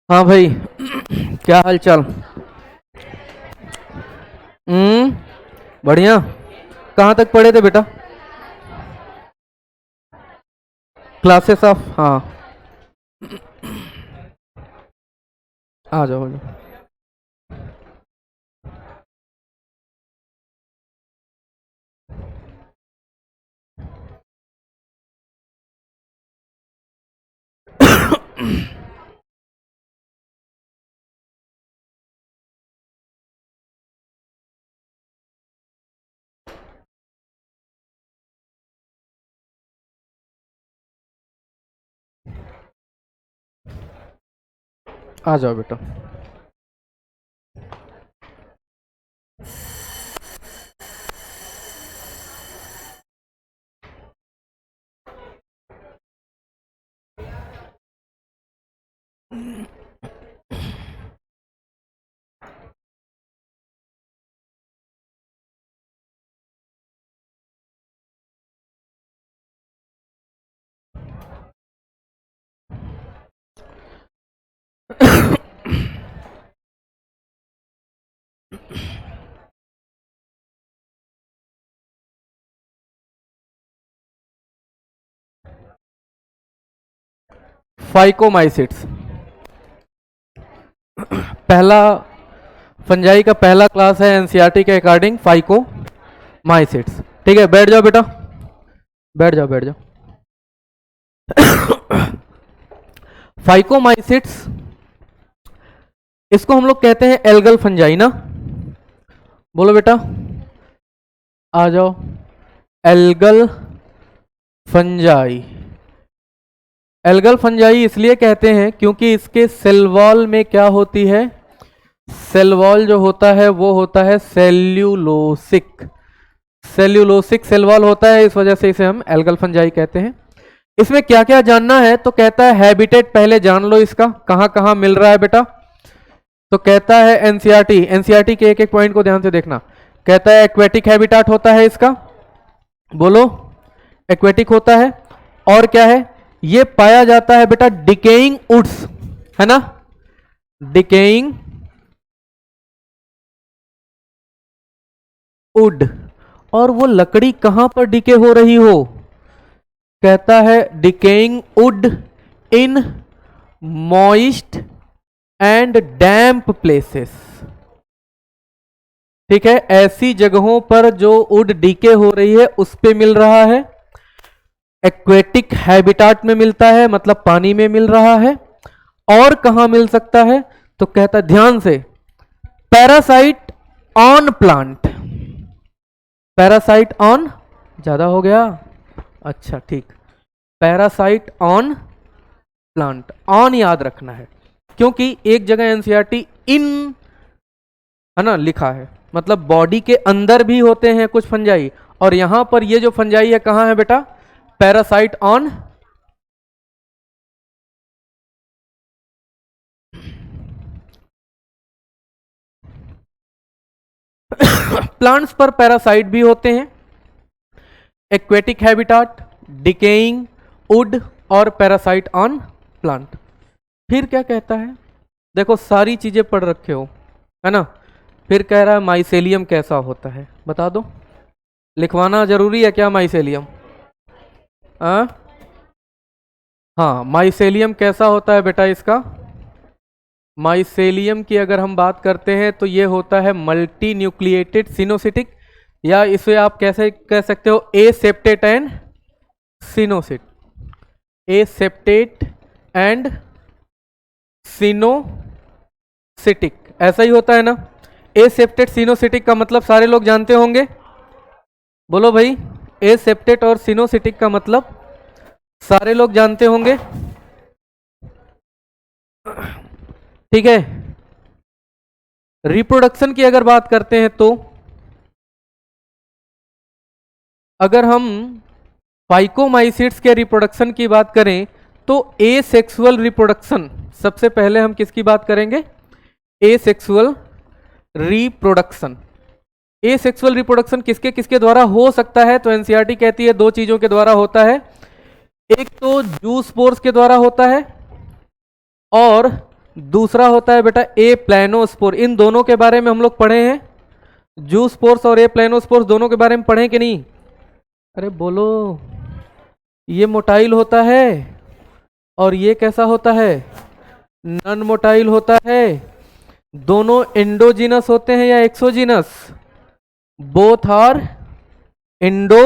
हाँ भाई, क्या हाल चाल। बढ़िया। कहाँ तक पढ़े थे बेटा? क्लासेस ऑफ, हाँ। आ जाओ आ जाओ। आ जाओ बेटा। फाइकोमाइसिट्स, पहला फंजाई का पहला क्लास है एनसीईआरटी के अकॉर्डिंग फाइकोमाइसिट्स। ठीक है, बैठ जाओ बेटा, बैठ जाओ बैठ जाओ। फाइकोमाइसिट्स, इसको हम लोग कहते हैं एल्गल फंजाई ना। बोलो बेटा, आ जाओ। एल्गल फंजाई, एल्गल फंजाई इसलिए कहते हैं क्योंकि इसके सेल वॉल में क्या होती है, सेल वॉल जो होता है वो होता है सेल्यूलोसिक, सेल्यूलोसिक सेल वॉल होता है, इस वजह से इसे हम एल्गल फंजाई कहते हैं। इसमें क्या क्या जानना है, तो कहता है हैबिटेट पहले जान लो, इसका कहां कहां मिल रहा है बेटा। तो कहता है एनसीईआरटी, एनसीईआरटी के एक एक पॉइंट को ध्यान से देखना। कहता है एक्वेटिक हैबिटाट होता है इसका, बोलो एक्वेटिक होता है। और क्या है, ये पाया जाता है बेटा डिकेइंग वुड्स, है ना, डिकेइंग वुड। और वो लकड़ी कहां पर डिके हो रही हो, कहता है decaying would in moist and damp places. ठीक है, ऐसी जगहों पर जो वुड डीके हो रही है उस पे मिल रहा है। एक्वेटिक हैबिटाट में मिलता है, मतलब पानी में मिल रहा है। और कहां मिल सकता है, तो कहता है ध्यान से, parasite on plant, parasite on, ज्यादा हो गया, अच्छा ठीक, पैरासाइट ऑन प्लांट, ऑन याद रखना है क्योंकि एक जगह एनसीईआरटी इन, है ना, लिखा है, मतलब बॉडी के अंदर भी होते हैं कुछ फंजाई, और यहां पर ये जो फंजाई है कहां है बेटा, पैरासाइट ऑन प्लांट्स पर पैरासाइट भी होते हैं, एक्वेटिक हैबिटाट, डिकेइंग वुड और पैरासाइट ऑन प्लांट। फिर क्या कहता है, देखो सारी चीजें पढ़ रखे हो, है ना। फिर कह रहा है माइसेलियम कैसा होता है, बता दो, लिखवाना जरूरी है क्या माइसेलियम? हाँ, माइसेलियम कैसा होता है बेटा इसका, माइसेलियम की अगर हम बात करते हैं तो ये होता है मल्टी न्यूक्लिएटेड सिनोसिटिक, या इसे आप कैसे कह सकते हो, aseptate and coenocyte, aseptate and coenocytic, ऐसा ही होता है ना। ए सेप्टेट सिनोसिटिक का मतलब सारे लोग जानते होंगे, बोलो भाई, ए सेप्टेट और सिनोसिटिक का मतलब सारे लोग जानते होंगे, ठीक है। रिप्रोडक्शन की अगर बात करते हैं तो अगर हम फाइकोमाइसिट्स के रिप्रोडक्शन की बात करें तो ए सेक्सुअल रिप्रोडक्शन, सबसे पहले हम किसकी बात करेंगे, ए सेक्सुअल रिप्रोडक्शन। ए सेक्सुअल रिप्रोडक्शन किसके किसके द्वारा हो सकता है, तो एनसीईआरटी कहती है दो चीजों के द्वारा होता है, एक तो जूस्पोर्स के द्वारा होता है, और दूसरा होता है बेटा ए प्लेनोस्पोर। इन दोनों के बारे में हम लोग पढ़े हैं, जूस्पोर्स और ए प्लेनोस्पोर्स दोनों के बारे में पढ़े कि नहीं? अरे बोलो। ये मोटाइल होता है और ये कैसा होता है? नॉन मोटाइल होता है। दोनों एंडोजीनस होते हैं या एक्सोजीनस? Both are endo.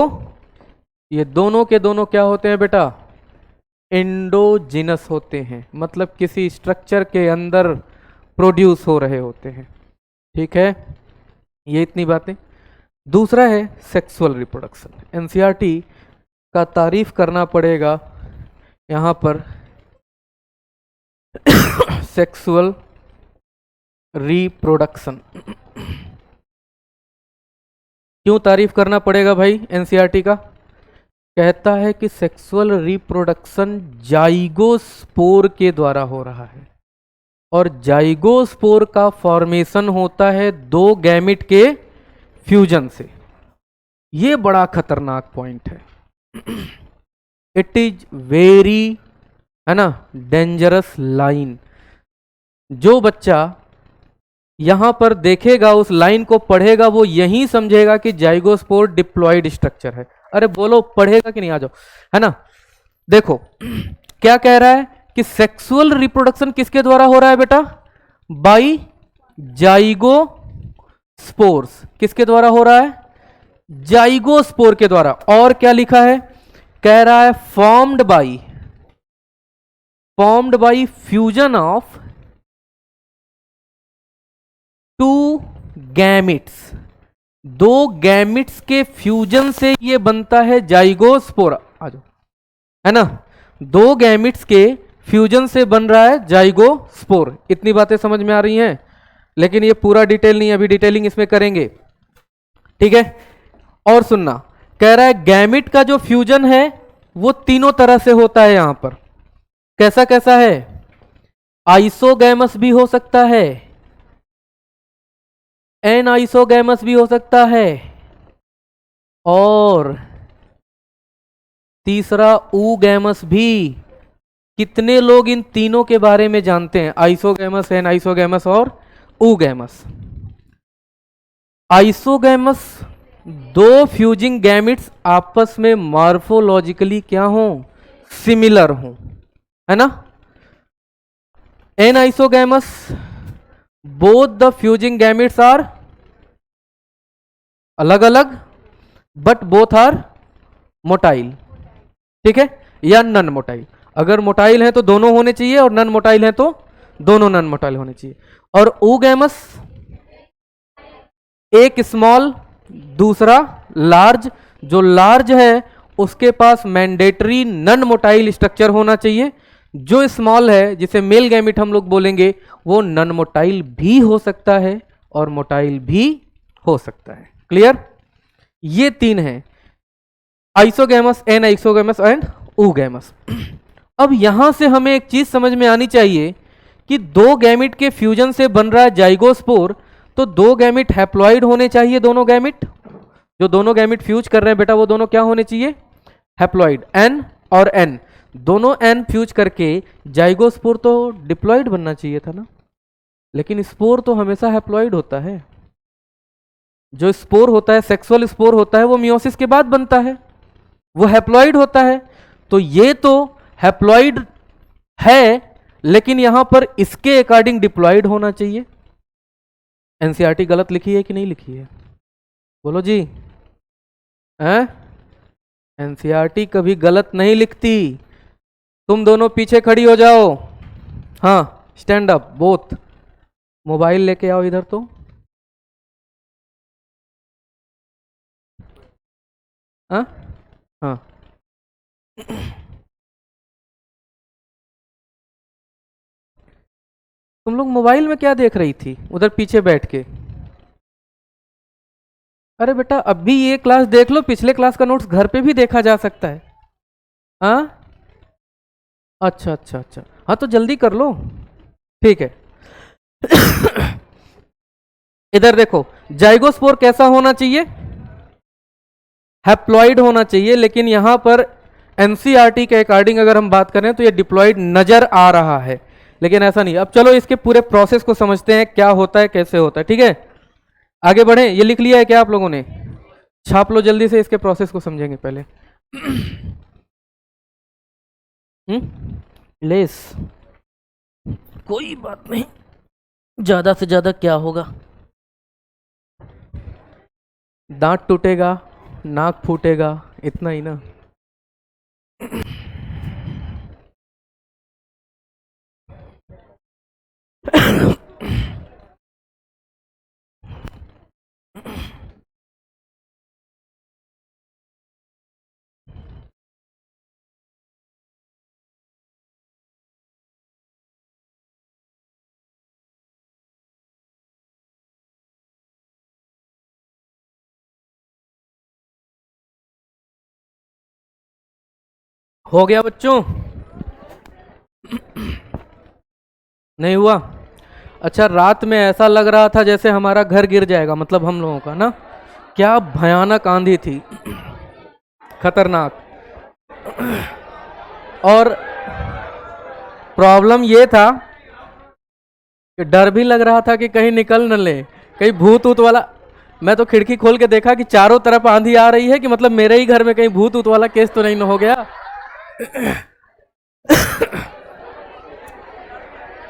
ये दोनों के दोनों क्या होते हैं बेटा? एंडोजीनस होते हैं, मतलब किसी स्ट्रक्चर के अंदर प्रोड्यूस हो रहे होते हैं। ठीक है, ये इतनी बातें। दूसरा है सेक्सुअल रिप्रोडक्शन। एनसीईआरटी का तारीफ करना पड़ेगा यहां पर। सेक्सुअल रिप्रोडक्शन क्यों तारीफ करना पड़ेगा भाई एनसीईआरटी का? कहता है कि सेक्सुअल रिप्रोडक्शन जाइगोस्पोर के द्वारा हो रहा है, और जाइगोस्पोर का फॉर्मेशन होता है दो गैमिट के फ्यूजन से। ये बड़ा खतरनाक पॉइंट है। इट इज वेरी, है ना, डेंजरस लाइन। जो बच्चा यहां पर देखेगा, उस लाइन को पढ़ेगा, वो यही समझेगा कि जाइगोस्पोर डिप्लॉयड स्ट्रक्चर है। अरे बोलो, पढ़ेगा कि नहीं? आ जाओ, है ना। देखो क्या कह रहा है कि सेक्सुअल रिप्रोडक्शन किसके द्वारा हो रहा है बेटा? By zygospores. किसके द्वारा हो रहा है? जाइगोस्पोर के द्वारा। और क्या लिखा है? कह रहा है formed by fusion of two gametes. दो गैमिट्स के फ्यूजन से ये बनता है जाइगोस्पोर। आ जाओ, है ना। दो गैमिट्स के फ्यूजन से बन रहा है जाइगोस्पोर। इतनी बातें समझ में आ रही हैं, लेकिन ये पूरा डिटेल नहीं, अभी डिटेलिंग इसमें करेंगे। ठीक है, और सुनना, कह रहा है गैमिट का जो फ्यूजन है वो तीनों तरह से होता है यहां पर। कैसा कैसा है? आइसोगैमस भी हो सकता है, एन आइसोगैमस भी हो सकता है, और तीसरा ऊगैमस भी। कितने लोग इन तीनों के बारे में जानते हैं? आइसोगैमस, एन आइसोगैमस और ऊगैमस। आइसोगैमस, दो फ्यूजिंग गैमिट्स आपस में मॉर्फोलॉजिकली क्या हो? सिमिलर हो, है ना। Anisogamous, both the fusing gametes are अलग अलग बट बोथ आर मोटाइल। ठीक है, या नन मोटाइल। अगर मोटाइल है तो दोनों होने चाहिए, और नन मोटाइल है तो दोनों नन मोटाइल होने चाहिए। और ऊगैमस, एक स्मॉल दूसरा लार्ज। जो लार्ज है उसके पास मैंडेटरी नन मोटाइल स्ट्रक्चर होना चाहिए। जो स्मॉल है, जिसे मेल गैमिट हम लोग बोलेंगे, वो नन मोटाइल भी हो सकता है और मोटाइल भी हो सकता है। क्लियर? ये तीन है, isogamous, anisogamous and oogamous. अब यहां से हमें एक चीज समझ में आनी चाहिए कि दो गैमिट के फ्यूजन से बन रहा है जाइगोस्पोर, तो दो गैमिट हैप्लॉइड होने चाहिए। दोनों गैमिट, जो दोनों गैमिट फ्यूज कर रहे हैं बेटा, वो दोनों क्या होने चाहिए? हैप्लॉइड। एन और एन, दोनों एन फ्यूज करके जाइगोस्पोर तो डिप्लॉइड बनना चाहिए था ना। लेकिन स्पोर तो हमेशा हैप्लॉइड होता है। जो स्पोर होता है, सेक्सुअल स्पोर होता है, वो मियोसिस के बाद बनता है, वो हैप्लॉइड होता है। तो ये तो हैप्लॉइड है, लेकिन यहां पर इसके अकॉर्डिंग डिप्लॉइड होना चाहिए। एनसीईआरटी गलत लिखी है कि नहीं लिखी है? बोलो जी। हैं? एनसीईआरटी कभी गलत नहीं लिखती। तुम दोनों पीछे खड़ी हो जाओ। हाँ, स्टैंड अप बोथ। मोबाइल लेके आओ इधर। तो हाँ हाँ, तुम लोग मोबाइल में क्या देख रही थी उधर पीछे बैठ के? अरे बेटा, अभी ये क्लास देख लो, पिछले क्लास का नोट्स घर पे भी देखा जा सकता है। हाँ, अच्छा अच्छा अच्छा, हाँ तो जल्दी कर लो। ठीक है। इधर देखो, जाइगोस्पोर कैसा होना चाहिए? हैप्लॉइड होना चाहिए। लेकिन यहां पर एनसीईआरटी के अकॉर्डिंग अगर हम बात करें तो ये डिप्लॉइड नजर आ रहा है। लेकिन ऐसा नहीं। अब चलो इसके पूरे प्रोसेस को समझते हैं, क्या होता है कैसे होता है, ठीक है। आगे बढ़े। ये लिख लिया है क्या आप लोगों ने? छाप लो जल्दी से, इसके प्रोसेस को समझेंगे पहले। लेस, कोई बात नहीं, ज्यादा से ज्यादा क्या होगा, दांत टूटेगा, नाक फूटेगा, इतना ही ना। हो गया बच्चों? नहीं हुआ? अच्छा, रात में ऐसा लग रहा था जैसे हमारा घर गिर जाएगा, मतलब हम लोगों का ना। क्या भयानक आंधी थी, खतरनाक। और प्रॉब्लम ये था कि डर भी लग रहा था कि कहीं निकल न ले, कहीं भूत ऊत वाला। मैं तो खिड़की खोल के देखा कि चारों तरफ आंधी आ रही है, कि मतलब मेरे ही घर में कहीं भूत ऊत वाला केस तो नहीं न हो गया।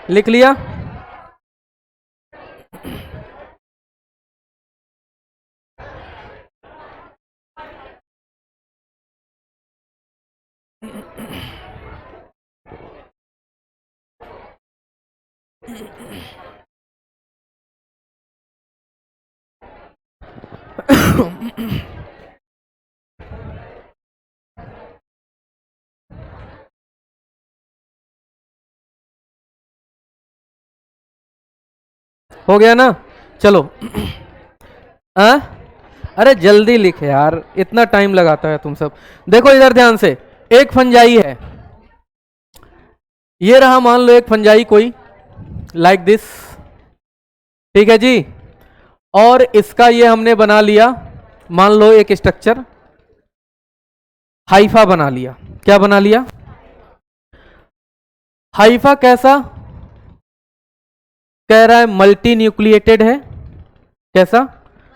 लिख लिया? हो गया ना? चलो। आ? अरे जल्दी लिख यार, इतना टाइम लगाता है तुम सब। देखो इधर ध्यान से, एक फंजाई है, ये रहा मान लो एक फंजाई कोई, लाइक दिस, ठीक है जी। और इसका ये हमने बना लिया, मान लो एक स्ट्रक्चर, हाइफा बना लिया। क्या बना लिया? हाइफा कैसा? कह रहा है मल्टी न्यूक्लिएटेड है। कैसा?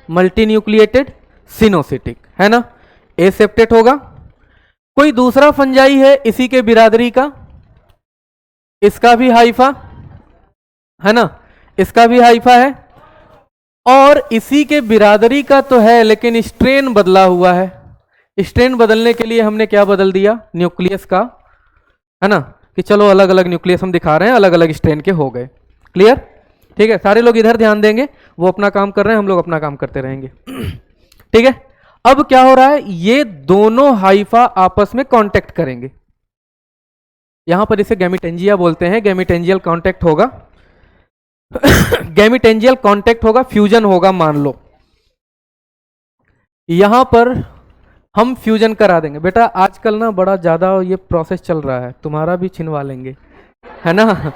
मल्टी न्यूक्लिएटेड सिनोसिटिक, है ना। एसेप्टेट होगा। कोई दूसरा फंजाई है इसी के बिरादरी का, इसका भी हाइफा है ना, इसका भी हाइफा है। और इसी के बिरादरी का तो है, लेकिन स्ट्रेन बदला हुआ है। स्ट्रेन बदलने के लिए हमने क्या बदल दिया? न्यूक्लियस का, है ना, कि चलो अलग अलग न्यूक्लियस हम दिखा रहे हैं, अलग अलग स्ट्रेन के हो गए। क्लियर? ठीक है, सारे लोग इधर ध्यान देंगे, वो अपना काम कर रहे हैं, हम लोग अपना काम करते रहेंगे। ठीक है। अब क्या हो रहा है, ये दोनों हाइफा आपस में कांटेक्ट करेंगे। यहां पर इसे गैमिटेंजिया बोलते हैं, गैमिटेंजियल कांटेक्ट होगा। गैमिटेंजियल कांटेक्ट होगा, फ्यूजन होगा मान लो। यहां पर हम फ्यूजन करा देंगे। बेटा आजकल ना बड़ा ज्यादा ये प्रोसेस चल रहा है, तुम्हारा भी छिनवा लेंगे, है ना।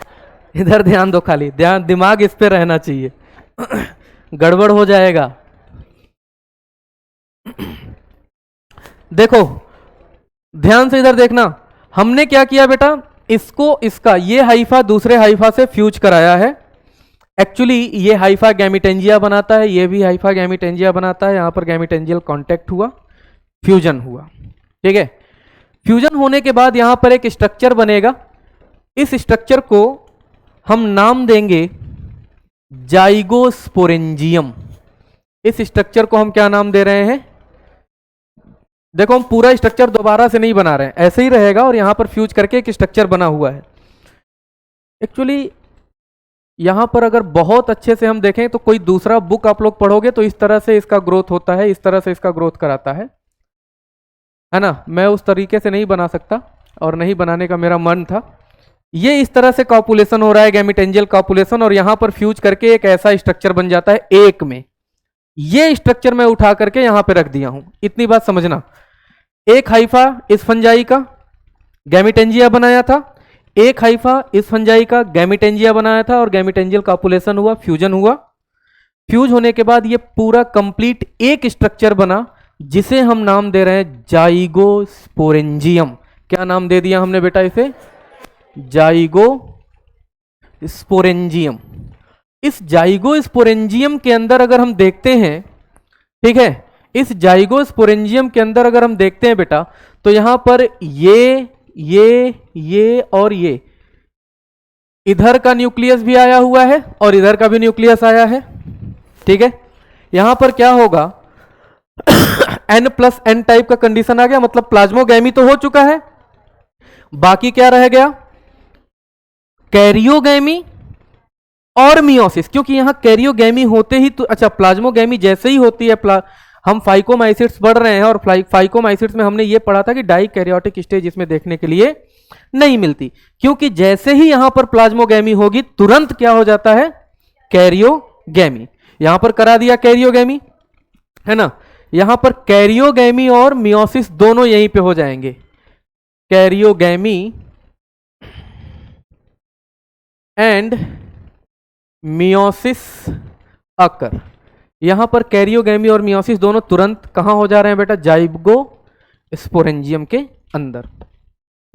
इधर ध्यान दो, खाली ध्यान, दिमाग इस पे रहना चाहिए। गड़बड़ हो जाएगा। देखो ध्यान से इधर देखना, हमने क्या किया बेटा, इसको इसका ये हाइफा दूसरे हाइफा से फ्यूज कराया है। एक्चुअली ये हाइफा गैमिटेंजिया बनाता है, ये भी हाइफा गैमिटेंजिया बनाता है। यहां पर गैमिटेंजियल कांटेक्ट हुआ, फ्यूजन हुआ। ठीक है। फ्यूजन होने के बाद यहां पर एक स्ट्रक्चर बनेगा। इस स्ट्रक्चर को हम नाम देंगे जाइगोस्पोरेंजियम। इस स्ट्रक्चर को हम क्या नाम दे रहे हैं? देखो हम पूरा स्ट्रक्चर दोबारा से नहीं बना रहे हैं, ऐसे ही रहेगा, और यहां पर फ्यूज करके एक स्ट्रक्चर बना हुआ है। एक्चुअली यहां पर अगर बहुत अच्छे से हम देखें तो कोई दूसरा बुक आप लोग पढ़ोगे तो इस तरह से इसका ग्रोथ होता है, इस तरह से इसका ग्रोथ कराता है ना। मैं उस तरीके से नहीं बना सकता, और नहीं बनाने का मेरा मन था। ये इस तरह से कॉपुलेशन हो रहा है, गैमिटेंजियल कॉपुलेशन, और यहां पर फ्यूज करके एक ऐसा स्ट्रक्चर बन जाता है एक में। ये स्ट्रक्चर मैं उठा करके यहां पे रख दिया हूं, इतनी बात समझना। एक हाइफा इस फंजाई का गैमिटेंजिया बनाया था, एक हाइफा इस फंजाई का गैमिटेंजिया बनाया था, और गैमिटेंजियल कॉपुलेशन हुआ, फ्यूजन हुआ। फ्यूज होने के बाद ये पूरा कंप्लीट एक स्ट्रक्चर बना, जिसे हम नाम दे रहे हैं जाइगोस्पोरेंजियम। क्या नाम दे दिया हमने बेटा इसे? Zygote sporangium. इस जाइगोस्पोरेंजियम के अंदर अगर हम देखते हैं, ठीक है, इस जाइगोस्पोरेंजियम के अंदर अगर हम देखते हैं बेटा, तो यहां पर ये और ये, इधर का न्यूक्लियस भी आया हुआ है और इधर का भी न्यूक्लियस आया है, ठीक है। यहां पर क्या होगा, n+n टाइप का कंडीशन आ गया, मतलब प्लाज्मोगैमी तो हो चुका है, बाकी क्या रह गया, कैरियोगैमी और मियोसिस। क्योंकि यहां कैरियोगैमी होते ही तो, अच्छा प्लाज्मोगैमी जैसे ही होती है, हम फाइकोमाइसिट्स पढ़ रहे हैं और फाइकोमाइसिट्स में हमने ये पढ़ा था कि डाइकैरियोटिक स्टेज इसमें देखने के लिए नहीं मिलती, क्योंकि जैसे ही यहां पर प्लाज्मोगैमी होगी तुरंत क्या हो जाता है, कैरियोगैमी। यहां पर करा दिया कैरियोगैमी, है ना। यहां पर कैरियोगैमी और मियोसिस दोनों यहीं पे हो जाएंगे, कैरियोगैमी एंड मियोसिस अकर। यहां पर कैरियोगैमी और मियोसिस दोनों तुरंत कहां हो जा रहे हैं बेटा, जाइगोस्पोरेंजियम के अंदर।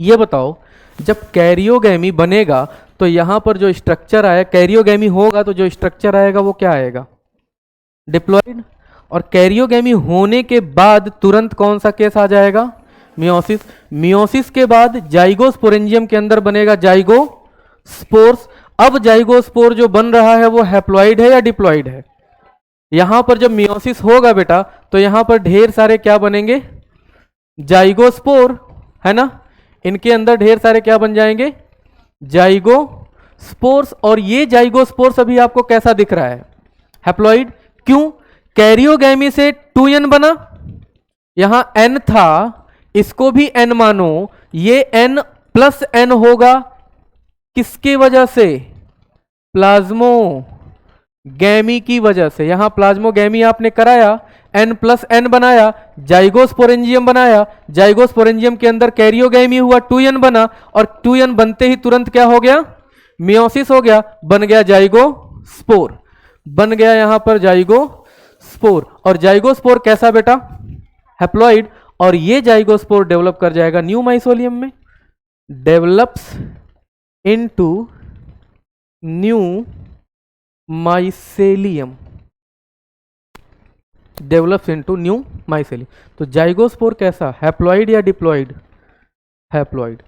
ये बताओ, जब कैरियोगैमी बनेगा तो यहां पर जो स्ट्रक्चर आया, कैरियोगैमी होगा तो जो स्ट्रक्चर आएगा वो क्या आएगा, डिप्लॉइड। और कैरियोगैमी होने के बाद तुरंत कौन सा केस आ जाएगा, मियोसिस। मियोसिस के बाद जाइगोस्पोरेंजियम के अंदर बनेगा जाइगोस्पोर्स। अब जाइगोस्पोर जो बन रहा है वो हैप्लॉइड है या डिप्लॉइड है। यहां पर जब मियोसिस होगा बेटा तो यहां पर ढेर सारे क्या बनेंगे, जाइगोस्पोर, है ना। इनके अंदर ढेर सारे क्या बन जाएंगे, जाइगोस्पोर्स। और ये जाइगोस्पोर्स अभी आपको कैसा दिख रहा है, हैप्लॉइड। क्यों, कैरियोगैमी से 2n बना, यहां n था, इसको भी n मानो, ये n+n होगा, किसकी वजह से, प्लाज्मोगैमी की वजह से। यहां प्लाज्मोगैमी आपने कराया, n+n बनाया, जाइगोस्पोरेंजियम बनाया, जाइगोस्पोरेंजियम के अंदर कैरियोगैमी हुआ, 2n बना, और 2n बनते ही तुरंत क्या हो गया, मियोसिस हो गया, बन गया जाइगोस्पोर, बन गया यहां पर जाइगोस्पोर। और जाइगोस्पोर कैसा बेटा, हैप्लॉइड। और ये जाइगोस्पोर डेवलप कर जाएगा न्यू माइसोलियम में, develops into new mycelium, develops into new mycelium. तो जाइगोस्पोर कैसा, हैप्लॉइड या डिप्लॉइड, हैप्लॉइड।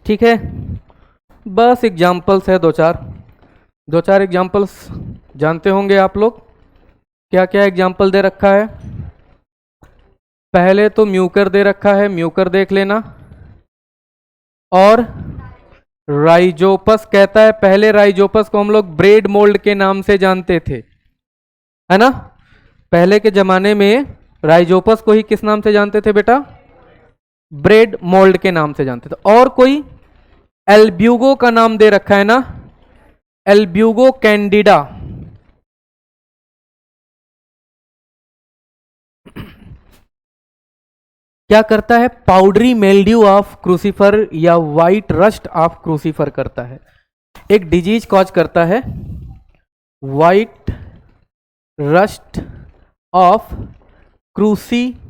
ठीक है, बस एग्जाम्पल्स है दो चार एग्जाम्पल्स जानते होंगे आप लोग। क्या क्या एग्जाम्पल दे रखा है, पहले तो म्यूकर दे रखा है, म्यूकर देख लेना। और राइजोपस कहता है, पहले राइजोपस को हम लोग ब्रेड मोल्ड के नाम से जानते थे, है ना। पहले के जमाने में राइजोपस को ही किस नाम से जानते थे बेटा, ब्रेड मोल्ड के नाम से जानते थे। और कोई एल्ब्यूगो का नाम दे रखा है ना, एल्ब्यूगो कैंडिडा। क्या करता है, पाउडरी मेल्ड्यू ऑफ क्रूसीफर या वाइट रस्ट ऑफ क्रूसीफर करता है, एक डिजीज कॉज करता है, वाइट रस्ट ऑफ क्रूसीफर्स।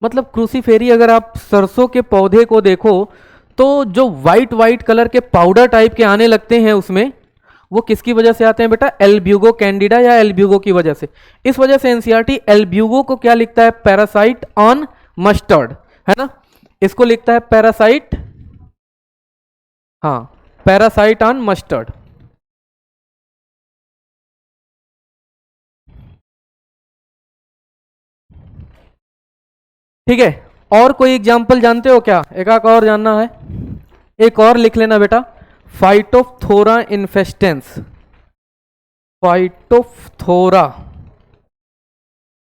मतलब क्रूसीफेरी, अगर आप सरसों के पौधे को देखो तो जो वाइट वाइट कलर के पाउडर टाइप के आने लगते हैं उसमें, वो किसकी वजह से आते हैं बेटा, एल्ब्यूगो कैंडिडा या एल्ब्यूगो की वजह से। इस वजह से एनसीईआरटी एल्ब्यूगो को क्या लिखता है, पैरासाइट ऑन मस्टर्ड, है ना। इसको लिखता है पैरासाइट, हाँ, पैरासाइट ऑन मस्टर्ड। ठीक है, और कोई एग्जाम्पल जानते हो क्या, एक और जानना है, एक और लिख लेना बेटा, फाइटोप्थोरा इन्फेस्टेंस, फाइटोप्थोरा।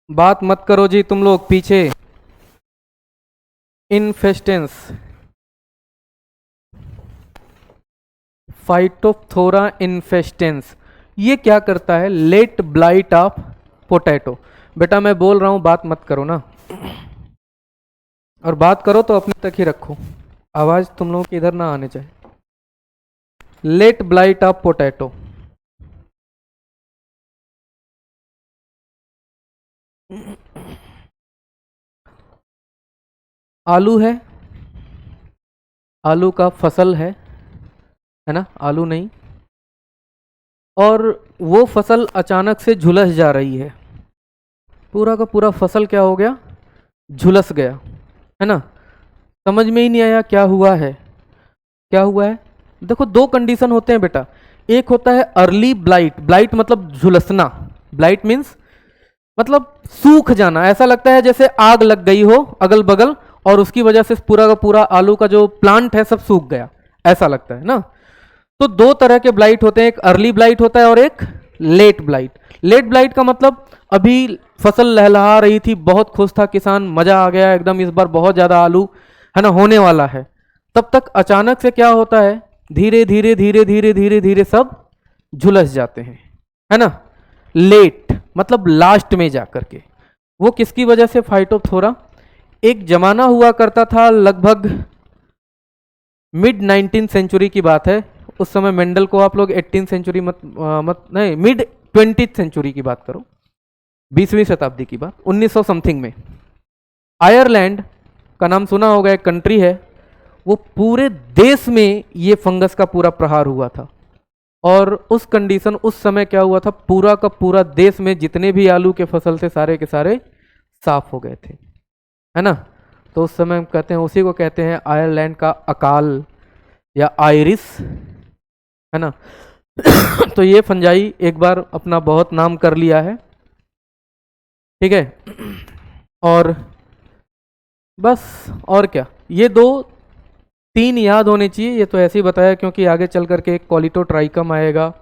बात मत करो जी तुम लोग पीछे, इन्फेस्टेंस, फाइटोप्थोरा इन्फेस्टेंस। ये क्या करता है, लेट ब्लाइट ऑफ पोटैटो। बेटा मैं बोल रहा हूँ, बात मत करो ना, और बात करो तो अपने तक ही रखो, आवाज तुम लोगों के इधर ना आने चाहिए। Late blight of potato. आलू है, आलू का फसल है ना, आलू नहीं, और वो फसल अचानक से झुलस जा रही है, पूरा का पूरा फसल क्या हो गया, झुलस गया, है ना। समझ में ही नहीं आया क्या हुआ है, क्या हुआ है। देखो दो कंडीशन होते हैं बेटा, एक होता है अर्ली ब्लाइट, ब्लाइट मतलब झुलसना, ब्लाइट मीन्स मतलब सूख जाना, ऐसा लगता है जैसे आग लग गई हो अगल बगल और उसकी वजह से पूरा का पूरा आलू का जो प्लांट है सब सूख गया, ऐसा लगता है ना। तो दो तरह के ब्लाइट होते हैं, एक अर्ली ब्लाइट होता है और एक लेट ब्लाइट। लेट ब्लाइट का मतलब अभी फसल लहलहा रही थी, बहुत खुश था किसान, मजा आ गया एकदम, इस बार बहुत ज्यादा आलू है ना होने वाला है, तब तक अचानक से क्या होता है, धीरे धीरे धीरे धीरे धीरे धीरे सब झुलस जाते हैं, है ना। लेट मतलब लास्ट में जाकर के, वो किसकी वजह से, फाइटोप्थोरा। एक जमाना हुआ करता था, लगभग मिड 19th सेंचुरी की बात है, उस समय मेंडल को आप लोग 18th सेंचुरी मत नहीं, मिड 20th सेंचुरी की बात करो, 20वीं शताब्दी की बात, 1900 समथिंग में आयरलैंड का नाम सुना होगा, एक कंट्री है, वो पूरे देश में ये फंगस का पूरा प्रहार हुआ था, और उस कंडीशन उस समय क्या हुआ था, पूरा का पूरा देश में जितने भी आलू के फसल थे सारे के सारे साफ हो गए थे, है ना। तो उस समय कहते हैं, उसी को कहते हैं आयरलैंड का अकाल या आयरिस, है ना। तो ये फंजाई एक बार अपना बहुत नाम कर लिया है, ठीक है। और बस, और क्या, ये दो तीन याद होने चाहिए, ये तो ऐसे ही बताया क्योंकि आगे चल करके एक कॉलिटोट्राइकम आएगा,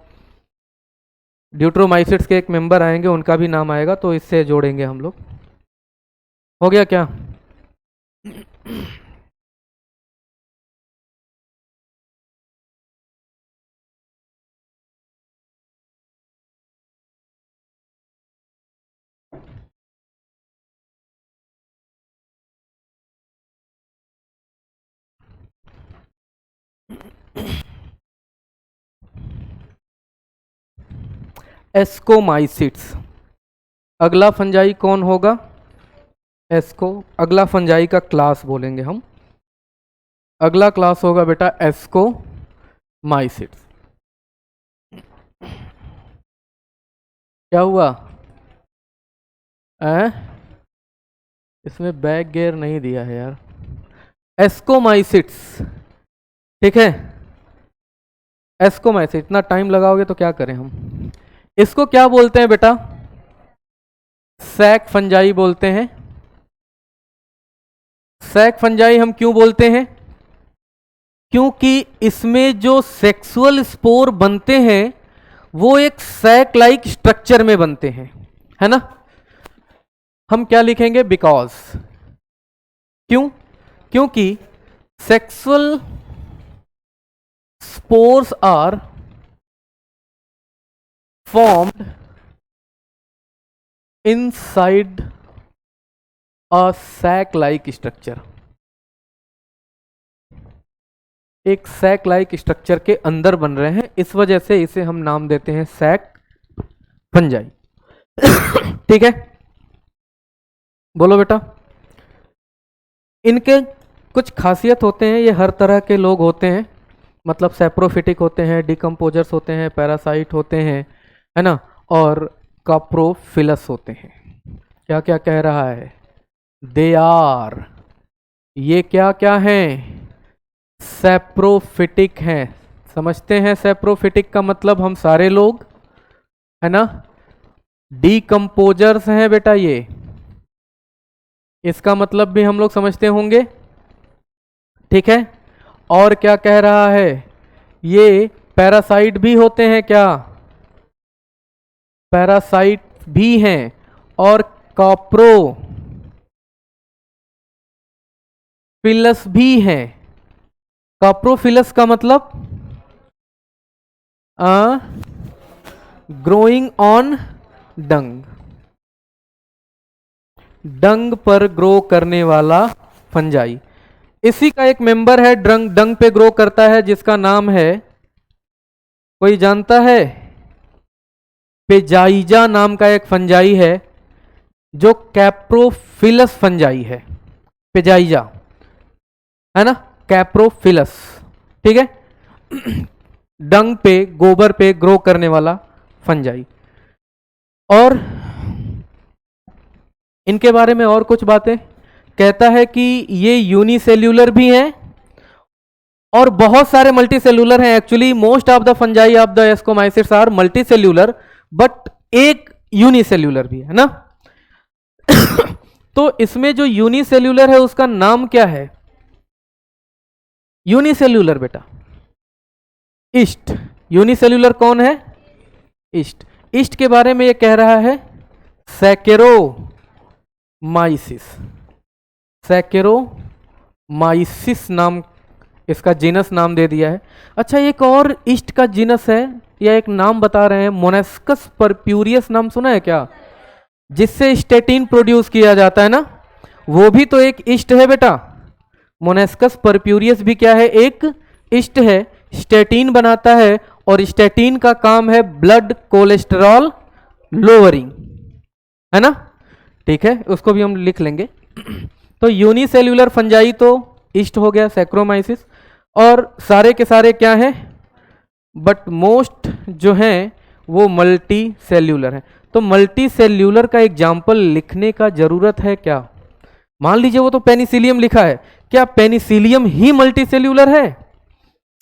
ड्यूट्रोमाइसिट्स के एक मेंबर आएंगे, उनका भी नाम आएगा, तो इससे जोड़ेंगे हम लोग। हो गया क्या? एस्कोमाइसिट्स, अगला फंजाई कौन होगा, एस्को, अगला फंजाई का क्लास बोलेंगे हम, अगला क्लास होगा बेटा एस्कोमाइसिट्स। क्या हुआ, इसमें बैक गियर नहीं दिया है यार, एस्कोमाइसिट्स, ठीक है। एस्कोमाइसिट्स, इतना टाइम लगाओगे तो क्या करें हम, इसको क्या बोलते हैं बेटा, सैक फंजाई बोलते हैं। सैक फंजाई हम क्यों बोलते हैं, क्योंकि इसमें जो सेक्सुअल स्पोर बनते हैं वो एक सैक लाइक स्ट्रक्चर में बनते हैं, है ना। हम क्या लिखेंगे, बिकॉज, क्यों, क्योंकि sexual spores are formed inside a sac like structure, एक सैक लाइक स्ट्रक्चर के अंदर बन रहे हैं, इस वजह से इसे हम नाम देते हैं सैक फंजाई। ठीक है, बोलो बेटा। इनके कुछ खासियत होते हैं, ये हर तरह के लोग होते हैं, मतलब सैप्रोफिटिक होते हैं, डिकम्पोजर्स होते हैं, पैरासाइट होते हैं, है ना, और काप्रोफिलस होते हैं। क्या क्या कह रहा है, दे आर, ये क्या क्या हैं, सैप्रोफिटिक हैं। समझते हैं सैप्रोफिटिक का मतलब हम सारे लोग, है ना। डिकम्पोजर्स हैं बेटा ये, इसका मतलब भी हम लोग समझते होंगे, ठीक है। और क्या कह रहा है, ये पैरासाइट भी होते हैं क्या, पैरासाइट भी हैं, और काप्रोफिलस भी हैं। काप्रोफिलस का मतलब ग्रोइंग ऑन डंग, डंग पर ग्रो करने वाला फंजाई। इसी का एक मेंबर है डंग पे ग्रो करता है, जिसका नाम है, कोई जानता है? पेजाइजा नाम का एक फंजाई है जो कैप्रोफिलस फंजाई है। पेजाइजा है ना, कैप्रोफिलस, ठीक है। डंग पे, गोबर पे ग्रो करने वाला फंजाई। और इनके बारे में और कुछ बातें कहता है कि ये यूनिसेल्यूलर भी हैं और बहुत सारे मल्टी सेल्यूलर हैं। Actually most of the fungi of the ascomycetes are multicellular, but एक यूनिसेल्यूलर भी है ना। तो इसमें जो यूनिसेल्यूलर है उसका नाम क्या है? यूनिसेल्यूलर बेटा ईस्ट। यूनिसेल्यूलर कौन है? ईस्ट। ईस्ट के बारे में ये कह रहा है सैकेरोमाइसिस। सैकेरोमाइसिस नाम इसका जीनस नाम दे दिया है। अच्छा, एक और ईस्ट का जीनस है या एक नाम बता रहे हैं, मोनेस्कस परप्यूरियस नाम सुना है क्या? जिससे स्टेटिन प्रोड्यूस किया जाता है ना, वो भी तो एक ईस्ट है बेटा। मोनेस्कस परप्यूरियस भी क्या है? एक ईस्ट है, स्टेटिन बनाता है और स्टेटिन का काम है ब्लड कोलेस्टेरॉल लोअरिंग, है ना, ठीक है, उसको भी हम लिख लेंगे। तो यूनिसेल्यूलर फंजाई तो ईस्ट हो गया, सैक्रोमाइसिस, और सारे के सारे क्या हैं? बट मोस्ट जो हैं वो मल्टी सेल्यूलर हैं। तो मल्टी सेल्यूलर का एग्जाम्पल लिखने का जरूरत है क्या? मान लीजिए वो तो पेनिसिलियम लिखा है, क्या पेनिसिलियम ही मल्टी सेल्यूलर है?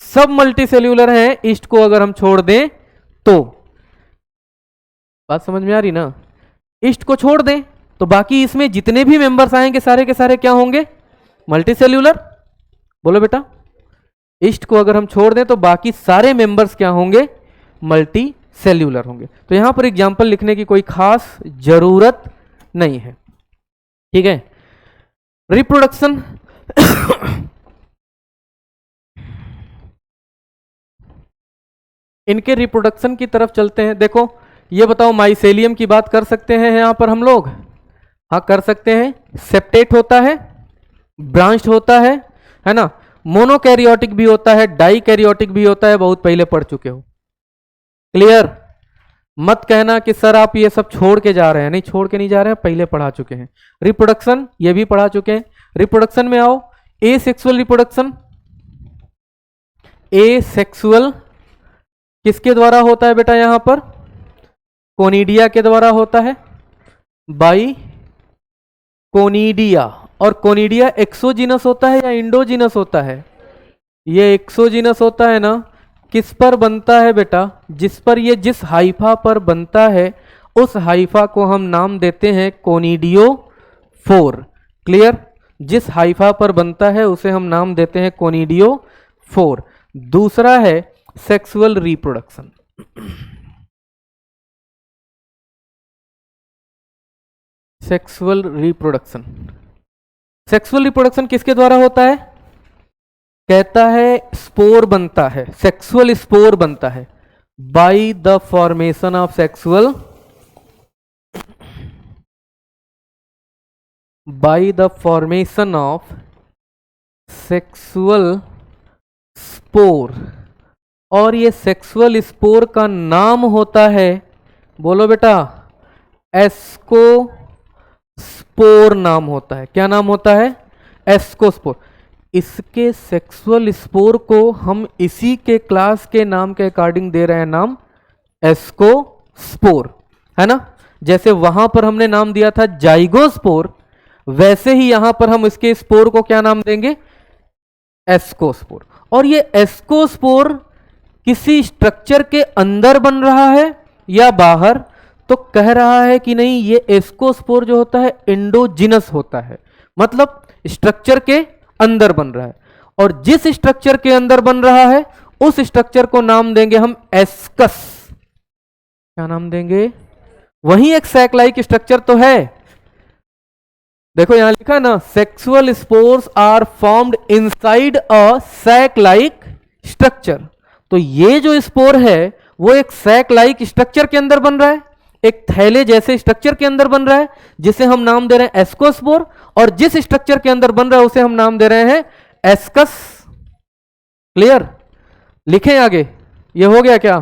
सब मल्टी सेल्यूलर हैं, ईस्ट को अगर हम छोड़ दें तो। बात समझ में आ रही ना? ईस्ट को छोड़ दें तो बाकी इसमें जितने भी मेंबर्स आएंगे सारे के सारे क्या होंगे? Multi cellular. बोलो बेटा, ईस्ट को अगर हम छोड़ दें तो बाकी सारे मेंबर्स क्या होंगे? मल्टी सेल्यूलर होंगे। तो यहां पर एग्जाम्पल लिखने की कोई खास जरूरत नहीं है, ठीक है। रिप्रोडक्शन इनके रिप्रोडक्शन की तरफ चलते हैं। देखो ये बताओ, माइसेलियम की बात कर सकते हैं यहां पर हम लोग? हाँ कर सकते हैं। सेप्टेट होता है, ब्रांच्ड होता है ना, मोनोकैरियोटिक भी होता है, डाइकैरियोटिक भी होता है, बहुत पहले पढ़ चुके हो। क्लियर? मत कहना कि सर आप ये सब छोड़ के जा रहे हैं, नहीं छोड़ के नहीं जा रहे हैं, पहले पढ़ा चुके हैं। रिप्रोडक्शन ये भी पढ़ा चुके हैं। रिप्रोडक्शन में आओ, ए सेक्सुअल रिप्रोडक्शन। ए सेक्सुअल किसके द्वारा होता है बेटा? यहां पर कोनिडिया के द्वारा होता है, बाई कोनिडिया। और कोनिडिया एक्सोजीनस होता है या इंडोजीनस होता है? ये एक्सोजीनस होता है ना। किस पर बनता है बेटा? जिस पर ये जिस हाइफा पर बनता है उस हाइफा को हम नाम देते हैं कोनिडियो 4। क्लियर? जिस हाइफा पर बनता है उसे हम नाम देते हैं कोनिडियो 4। दूसरा है sexual reproduction. Sexual reproduction, sexual reproduction किसके द्वारा होता है? कहता है स्पोर बनता है, सेक्सुअल स्पोर बनता है by the formation of sexual, by the formation of sexual spore. और ये सेक्सुअल स्पोर का नाम होता है, बोलो बेटा, एस्कोस्पोर नाम होता है। क्या नाम होता है? एस्कोस्पोर। इसके सेक्सुअल स्पोर को हम इसी के क्लास के नाम के अकॉर्डिंग दे रहे हैं नाम एस्कोस्पोर, है ना। जैसे वहां पर हमने नाम दिया था जाइगोस्पोर, वैसे ही यहां पर हम इसके स्पोर को क्या नाम देंगे? एस्कोस्पोर। और ये एस्कोस्पोर किसी स्ट्रक्चर के अंदर बन रहा है या बाहर? तो कह रहा है कि नहीं, ये एस्कोस्पोर जो होता है एंडोजिनस होता है, मतलब स्ट्रक्चर के अंदर बन रहा है। और जिस स्ट्रक्चर के अंदर बन रहा है उस स्ट्रक्चर को नाम देंगे हम एस्कस। क्या नाम देंगे? वही एक सैक लाइक स्ट्रक्चर तो है। देखो यहां लिखा है ना, sexual spores are formed inside a sac like structure. तो ये जो स्पोर है वो एक सैक लाइक स्ट्रक्चर के अंदर बन रहा है। एक थैले जैसे स्ट्रक्चर के अंदर बन रहा है जिसे हम नाम दे रहे हैं एस्कोस्पोर, और जिस स्ट्रक्चर के अंदर बन रहा है उसे हम नाम दे रहे हैं एस्कस। क्लियर? लिखें आगे, ये हो गया क्या?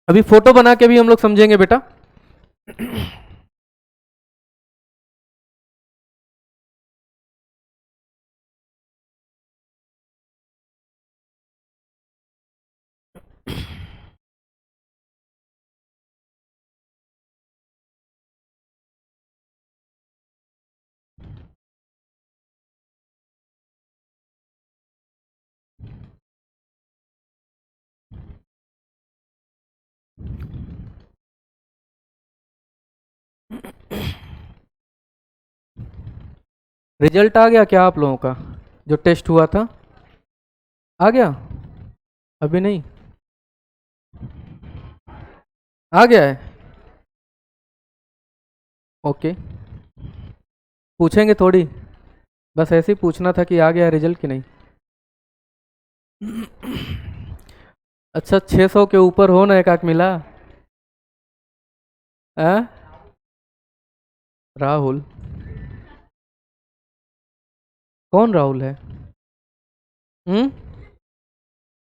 अभी फोटो बना के भी हम लोग समझेंगे बेटा। रिजल्ट आ गया क्या आप लोगों का? जो टेस्ट हुआ था आ गया? अभी नहीं आ गया है? ओके, पूछेंगे थोड़ी, बस ऐसे ही पूछना था कि आ गया रिजल्ट कि नहीं। अच्छा, 600 के ऊपर हो ना एक आक मिला? राहुल? कौन राहुल है?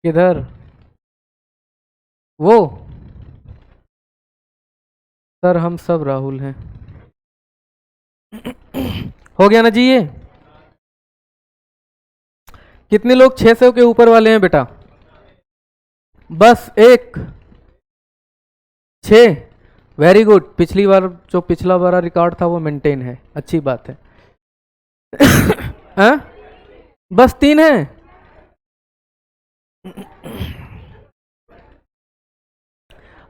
किधर वो? सर हम सब राहुल हैं। हो गया ना जी? ये कितने लोग 600 के ऊपर वाले हैं बेटा? बस एक 6। वेरी गुड, पिछली बार जो पिछला वाला रिकॉर्ड था वो मेंटेन है, अच्छी बात है। बस 3 है?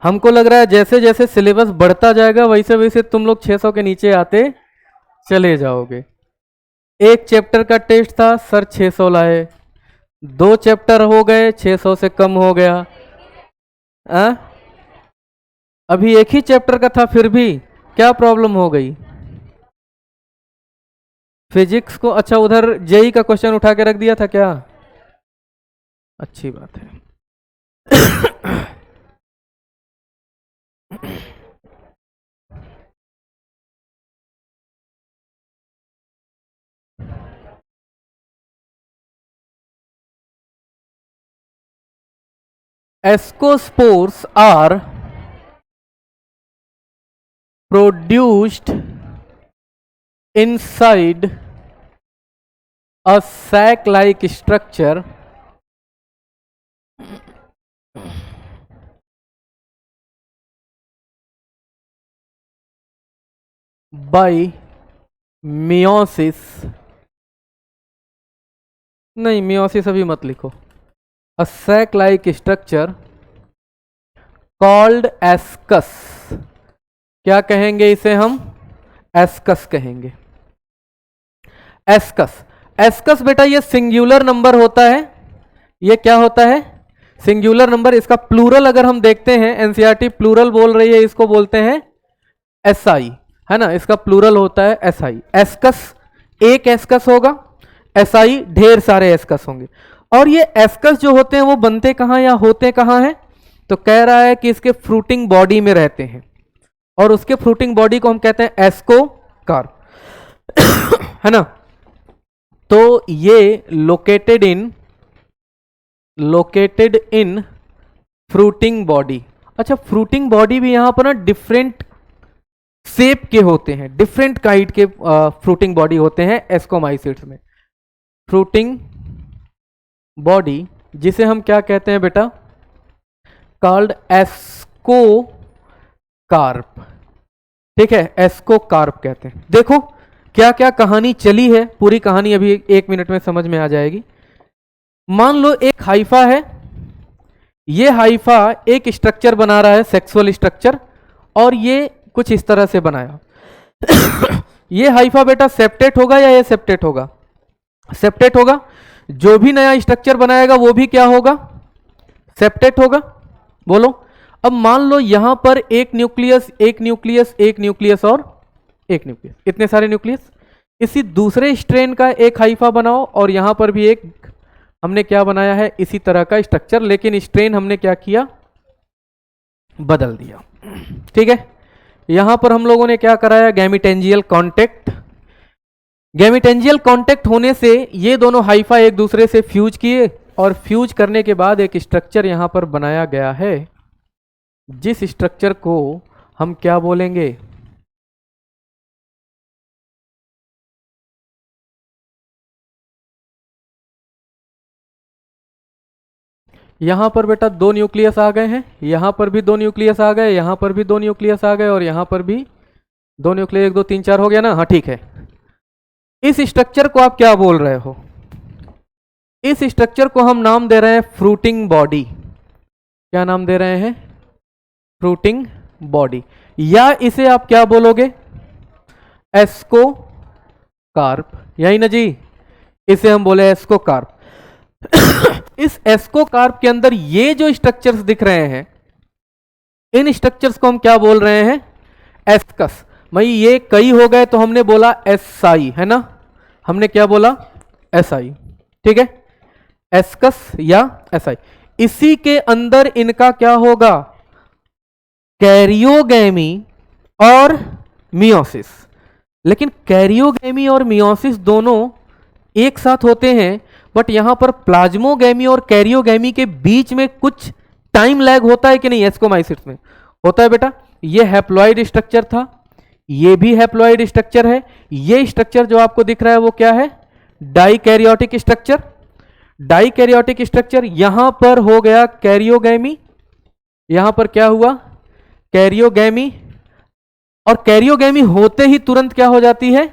हमको लग रहा है जैसे जैसे सिलेबस बढ़ता जाएगा वैसे वैसे तुम लोग 600 के नीचे आते चले जाओगे। एक चैप्टर का टेस्ट था सर 600 लाए, 2 चैप्टर हो गए 600 से कम हो गया। अभी एक ही चैप्टर का था फिर भी क्या प्रॉब्लम हो गई? फिजिक्स को अच्छा उधर जेई का क्वेश्चन उठा के रख दिया था क्या? अच्छी बात है। Ascospores are produced inside a sac-like structure by meiosis। नहीं, meiosis अभी मत लिखो। A sac-like structure called ascus। क्या कहेंगे इसे हम? एस्कस कहेंगे। एस्कस, एस्कस बेटा ये सिंगुलर नंबर होता है। ये क्या होता है? Singular number. इसका प्लूरल अगर हम देखते हैं, एनसीईआरटी प्लूरल बोल रही है, इसको बोलते हैं एसआई, है ना? इसका प्लूरल होता है एसआई। एस्कस एक एस्कस होगा, एसआई ढेर सारे एस्कस होंगे। और ये एस्कस जो होते हैं वो बनते कहाँ या होते कहाँ हैं? तो कह रहा है कि इसके फ्रूटिंग बॉडी में रहते हैं, और उसके फ्रूटिंग बॉडी को हम कहते हैं एस्कोकार्प, है ना? तो ये लोकेटेड इन फ्रूटिंग बॉडी। अच्छा, फ्रूटिंग बॉडी भी यहां पर ना डिफरेंट शेप के होते हैं, डिफरेंट काइंड के फ्रूटिंग बॉडी होते हैं एस्कोमाइसिड्स में। फ्रूटिंग बॉडी जिसे हम क्या कहते हैं बेटा? Called ascocarp. ठीक है, एस्कोकार्प कहते हैं। देखो क्या क्या कहानी चली है, पूरी कहानी अभी 1 मिनट में समझ में आ जाएगी। मान लो एक हाइफा है, ये हाइफा एक स्ट्रक्चर बना रहा है, सेक्सुअल स्ट्रक्चर, और ये कुछ इस तरह से बनाया। ये हाइफा बेटा सेप्टेट होगा या ये सेप्टेट होगा? सेप्टेट होगा। जो भी नया स्ट्रक्चर बनाएगा वो भी क्या होगा? सेप्टेट होगा। बोलो। अब मान लो यहां पर एक न्यूक्लियस, एक न्यूक्लियस, एक न्यूक्लियस और एक न्यूक्लियस, इतने सारे न्यूक्लियस। इसी दूसरे स्ट्रेन का एक हाइफा बनाओ, और यहां पर भी एक हमने क्या बनाया है? इसी तरह का स्ट्रक्चर, लेकिन स्ट्रेन हमने क्या किया? बदल दिया। ठीक है, यहां पर हम लोगों ने क्या कराया, गैमीटेंजियल कांटेक्ट। गैमीटेंजियल कांटेक्ट होने से ये दोनों हाइफा एक दूसरे से फ्यूज किए और फ्यूज करने के बाद एक स्ट्रक्चर यहां पर बनाया गया है, जिस स्ट्रक्चर को हम क्या बोलेंगे, यहां पर बेटा दो न्यूक्लियस आ गए हैं, यहां पर भी दो न्यूक्लियस आ गए, यहां पर भी दो न्यूक्लियस आ गए और यहां पर भी दो न्यूक्लियस, 1 2 3 4 हो गया ना। हाँ ठीक है, इस स्ट्रक्चर को आप क्या बोल रहे हो, इस स्ट्रक्चर को हम नाम दे रहे हैं फ्रूटिंग बॉडी। क्या नाम दे रहे हैं, फ्रूटिंग बॉडी, या इसे आप क्या बोलोगे, एस्को कार्प, यही ना जी, इसे हम बोले एस्को कार्प। इस एस्को कार्प के अंदर ये जो स्ट्रक्चर्स दिख रहे हैं, इन स्ट्रक्चर्स को हम क्या बोल रहे हैं, एस्कस। भाई ये कई हो गए तो हमने बोला एसआई, है ना, हमने क्या बोला, एसआई। ठीक है, एस्कस या एसआई। इसी के अंदर इनका क्या होगा, कैरियोगैमी और मियोसिस। लेकिन कैरियोगैमी और मियोसिस दोनों एक साथ होते हैं, बट यहां पर प्लाज्मोगैमी और कैरियोगैमी के बीच में कुछ टाइम लैग होता है कि नहीं, एस्कोमाइसिट्स में होता है बेटा। ये हैप्लॉइड स्ट्रक्चर था, ये भी हैप्लॉइड स्ट्रक्चर है, ये स्ट्रक्चर जो आपको दिख रहा है वो क्या है, डाइकैरियोटिक स्ट्रक्चर। डाइकैरियोटिक स्ट्रक्चर, यहां पर हो गया कैरियोगैमी, यहां पर क्या हुआ, कैरियोगैमी, और कैरियोगैमी होते ही तुरंत क्या हो जाती है,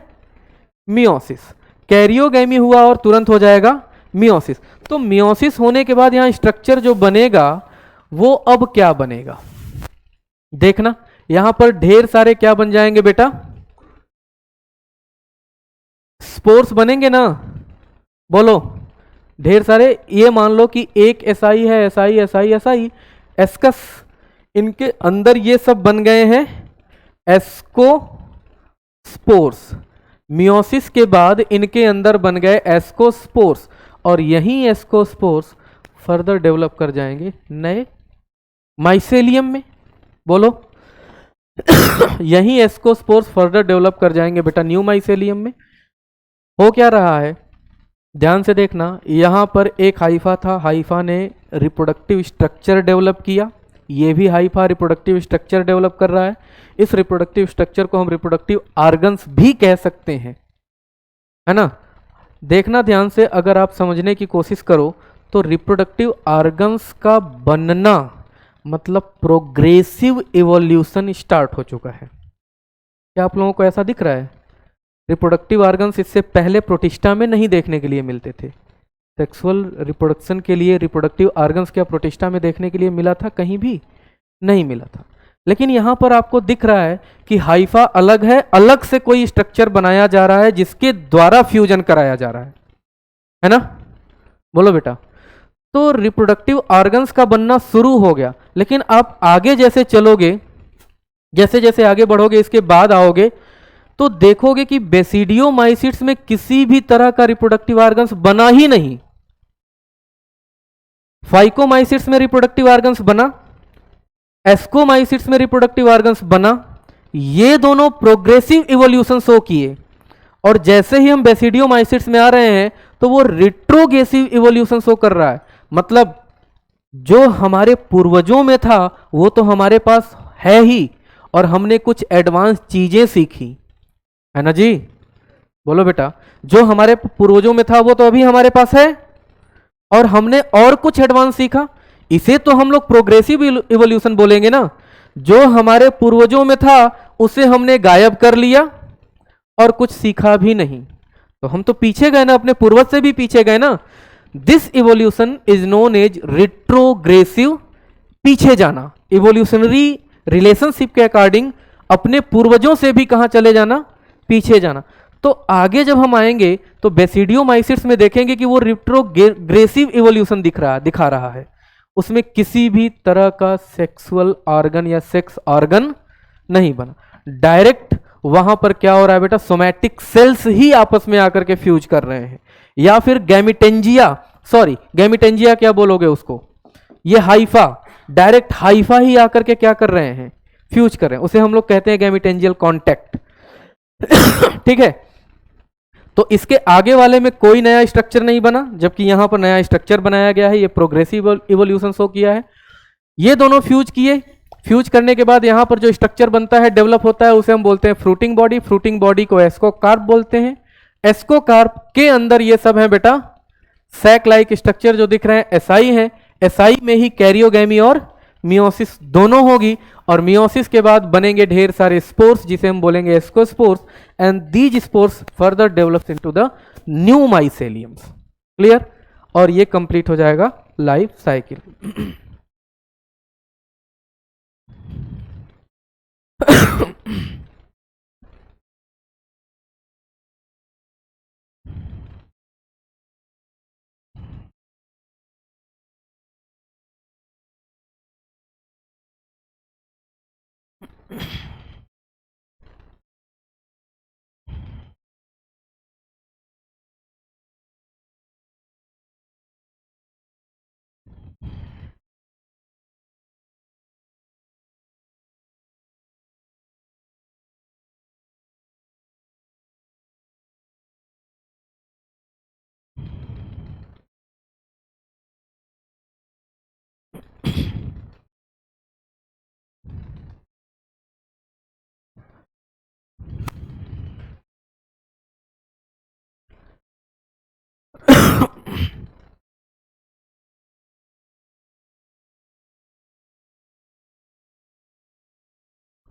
मियोसिस। कैरियोगैमी हुआ और तुरंत हो जाएगा मियोसिस। तो मियोसिस होने के बाद यहां स्ट्रक्चर जो बनेगा वो अब क्या बनेगा, देखना यहां पर ढेर सारे क्या बन जाएंगे बेटा, स्पोर्स बनेंगे ना, बोलो, ढेर सारे। ये मान लो कि एक एसआई है, एसआई एसआई एसआई एस्कस, इनके अंदर ये सब बन गए हैं एस्को स्पोर्स। मियोसिस के बाद इनके अंदर बन गए एस्कोस्पोर्स, और यही एस्कोस्पोर्स फर्दर डेवलप कर जाएंगे नए माइसेलियम में, बोलो। यही एस्कोस्पोर्स फर्दर डेवलप कर जाएंगे बेटा न्यू माइसेलियम में। हो क्या रहा है, ध्यान से देखना, यहां पर एक हाइफा था, हाइफा ने रिप्रोडक्टिव स्ट्रक्चर डेवलप किया, ये भी हाइफा रिप्रोडक्टिव स्ट्रक्चर डेवलप कर रहा है। इस रिप्रोडक्टिव स्ट्रक्चर को हम रिप्रोडक्टिव ऑर्गन्स भी कह सकते हैं, है ना। देखना ध्यान से, अगर आप समझने की कोशिश करो तो रिप्रोडक्टिव ऑर्गन्स का बनना मतलब प्रोग्रेसिव इवोल्यूशन स्टार्ट हो चुका है। क्या आप लोगों को ऐसा दिख रहा है, रिप्रोडक्टिव ऑर्गन्स इससे पहले प्रोटिस्टा में नहीं देखने के लिए मिलते थे। सेक्सुअल रिप्रोडक्शन के लिए रिप्रोडक्टिव ऑर्गन्स क्या प्रोटिस्टा में देखने के लिए मिला था, कहीं भी नहीं मिला था। लेकिन यहां पर आपको दिख रहा है कि हाइफा अलग है, अलग से कोई स्ट्रक्चर बनाया जा रहा है जिसके द्वारा फ्यूजन कराया जा रहा है ना, बोलो बेटा। तो रिप्रोडक्टिव ऑर्गन्स का बनना शुरू हो गया, लेकिन आप आगे जैसे चलोगे, जैसे जैसे आगे बढ़ोगे, इसके बाद आओगे तो देखोगे कि बेसिडियोमाइसिट्स में किसी भी तरह का रिप्रोडक्टिव ऑर्गन्स बना ही नहीं। फाइकोमाइसिट्स में रिप्रोडक्टिव ऑर्गन्स बना, एस्कोमाइसिट्स में रिप्रोडक्टिव ऑर्गन्स बना, ये दोनों प्रोग्रेसिव इवोल्यूशन शो किए। और जैसे ही हम बेसिडियोमाइसिट्स में आ रहे हैं तो वो रिट्रोग्रेसिव इवोल्यूशन शो कर रहा है। मतलब जो हमारे पूर्वजों में था वो तो हमारे पास है ही, और हमने कुछ एडवांस चीजें सीखी, है ना जी, बोलो बेटा। जो हमारे पूर्वजों में था वो तो अभी हमारे पास है, और हमने और कुछ एडवांस सीखा, इसे तो हम लोग प्रोग्रेसिव इवोल्यूशन बोलेंगे ना। जो हमारे पूर्वजों में था उसे हमने गायब कर लिया और कुछ सीखा भी नहीं, तो हम तो पीछे गए ना, अपने पूर्वज से भी पीछे गए ना। This evolution is known as retrogressive, पीछे जाना, इवोल्यूशनरी रिलेशनशिप के अकॉर्डिंग अपने पूर्वजों से भी कहां चले जाना, पीछे जाना। तो आगे जब हम आएंगे तो बेसिडियोमाइसिट्स में देखेंगे कि वो रिट्रोग्रेसिव इवोल्यूशन दिखा रहा है, उसमें किसी भी तरह का सेक्सुअल ऑर्गन या सेक्स ऑर्गन नहीं बना। डायरेक्ट वहां पर क्या हो रहा है बेटा, सोमैटिक सेल्स ही आपस में आकर के फ्यूज कर रहे हैं, या फिर गैमिटेंजिया, सॉरी गैमिटेंजिया क्या बोलोगे उसको, ये हाइफा, डायरेक्ट हाइफा ही आकर के क्या कर रहे हैं, फ्यूज कर रहे हैं, उसे हम लोग कहते हैं गैमेटेंजियल कॉन्टैक्ट। ठीक है, तो इसके आगे वाले में कोई नया स्ट्रक्चर नहीं बना, जबकि यहां पर नया स्ट्रक्चर बनाया गया है, ये प्रोग्रेसिव इवोल्यूशन शो किया है। ये दोनों फ्यूज किए, फ्यूज करने के बाद यहां पर जो स्ट्रक्चर बनता है, डेवलप होता है, उसे हम बोलते हैं फ्रूटिंग बॉडी। फ्रूटिंग बॉडी को एस्कोकार्प बोलते हैं। एस्कोकार्प के अंदर ये सब है बेटा सैक लाइक स्ट्रक्चर जो दिख रहे हैं एसआई है। एसआई में ही कैरियोगैमी और मियोसिस दोनों होगी, और मियोसिस के बाद बनेंगे ढेर सारे स्पोर्स जिसे हम बोलेंगे ascospores, and these spores further develops into the new myceliums. Clear? और ये कंप्लीट हो जाएगा लाइफ साइकिल।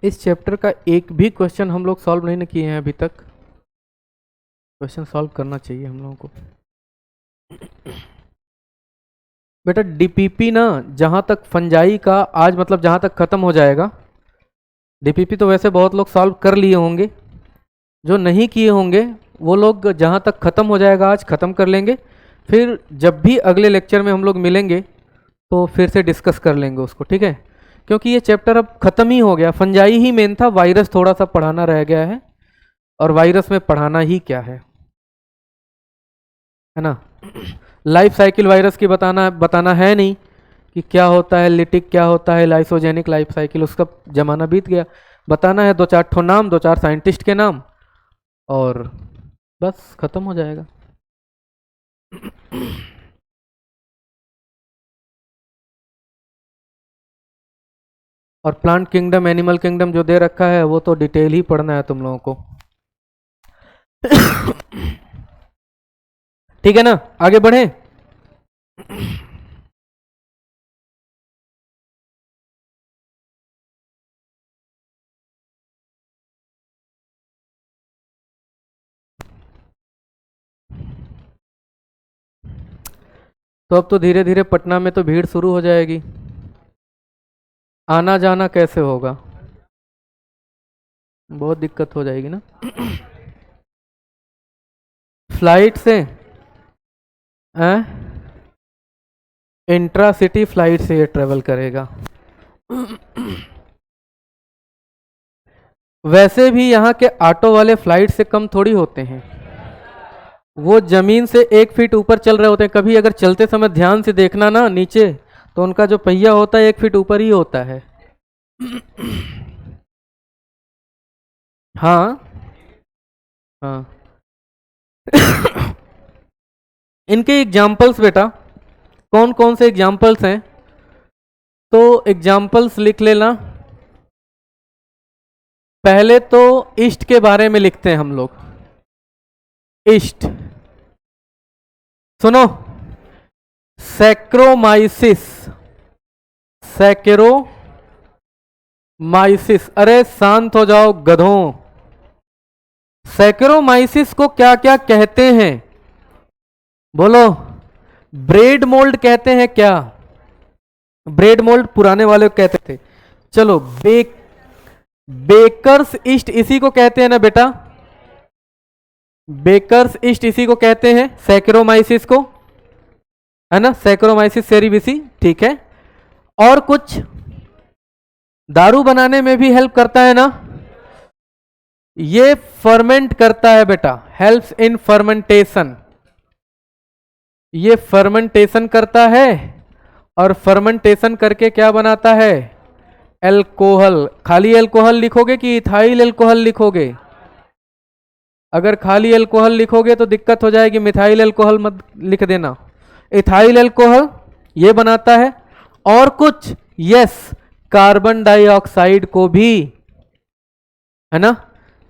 इस चैप्टर का एक भी क्वेश्चन हम लोग सॉल्व नहीं किए हैं अभी तक। क्वेश्चन सॉल्व करना चाहिए हम लोगों को। बेटा डीपीपी ना जहां तक फंजाई का आज मतलब जहां तक खत्म हो जाएगा, डीपीपी तो वैसे बहुत लोग सॉल्व कर लिए होंगे, जो नहीं किए होंगे वो लोग जहां तक खत्म हो जाएगा आज खत्म कर लेंगे, फिर जब भी अगले लेक्चर में हम लोग मिलेंगे तो फिर से डिस्कस कर लेंगे उसको। ठीक है, क्योंकि ये चैप्टर अब खत्म ही हो गया। फंजाई ही मेन था, वायरस थोड़ा सा पढ़ाना रह गया है, और वायरस में पढ़ाना ही क्या है ना। लाइफ साइकिल वायरस की बताना है नहीं कि क्या होता है, लिटिक क्या होता है, लाइसोजेनिक लाइफ साइकिल, उसका जमाना बीत गया। बताना है दो चार ठो नाम, दो चार साइंटिस्ट के नाम, और बस खत्म हो जाएगा। और प्लांट किंगडम, एनिमल किंगडम जो दे रखा है वो तो डिटेल ही पढ़ना है तुम लोगों को। ठीक है ना, आगे बढ़े। तो अब तो धीरे धीरे पटना में तो भीड़ शुरू हो जाएगी। आना जाना कैसे होगा, बहुत दिक्कत हो जाएगी ना। फ्लाइट से इंट्रा सिटी फ्लाइट से ये ट्रेवल करेगा। वैसे भी यहाँ के ऑटो वाले फ्लाइट से कम थोड़ी होते हैं, वो जमीन से 1 फीट ऊपर चल रहे होते हैं। कभी अगर चलते समय ध्यान से देखना ना नीचे, तो उनका जो पहिया होता है 1 फीट ऊपर ही होता है। हाँ हाँ। इनके एग्जाम्पल्स बेटा कौन कौन से एग्जाम्पल्स हैं, तो एग्जाम्पल्स लिख लेना। पहले तो ईस्ट के बारे में लिखते हैं हम लोग। ईस्ट सुनो, सैक्रोमाइसिस, सैकेरोमाइसिस, अरे शांत हो जाओ गधों। सैकेरोमाइसिस को क्या क्या कहते हैं बोलो? ब्रेड मोल्ड कहते हैं क्या? ब्रेड मोल्ड पुराने वाले कहते थे। चलो बेकर्स ईस्ट इसी को कहते हैं ना बेटा, बेकर्स ईस्ट इसी को कहते हैं, सैकेरोमाइसिस को, है ना, सैकेरोमाइसिस सेरिविसी। ठीक है, और कुछ दारू बनाने में भी हेल्प करता है ना, ये फर्मेंट करता है बेटा, हेल्प्स इन फर्मेंटेशन, ये फर्मेंटेशन करता है और फर्मेंटेशन करके क्या बनाता है? एल्कोहल। खाली एल्कोहल लिखोगे कि इथाइल एल्कोहल लिखोगे? अगर खाली एल्कोहल लिखोगे तो दिक्कत हो जाएगी, मिथाइल एल्कोहल मत लिख देना। इथाइल एल्कोहल ये बनाता है। और कुछ? यस, कार्बन डाइऑक्साइड को भी, है ना,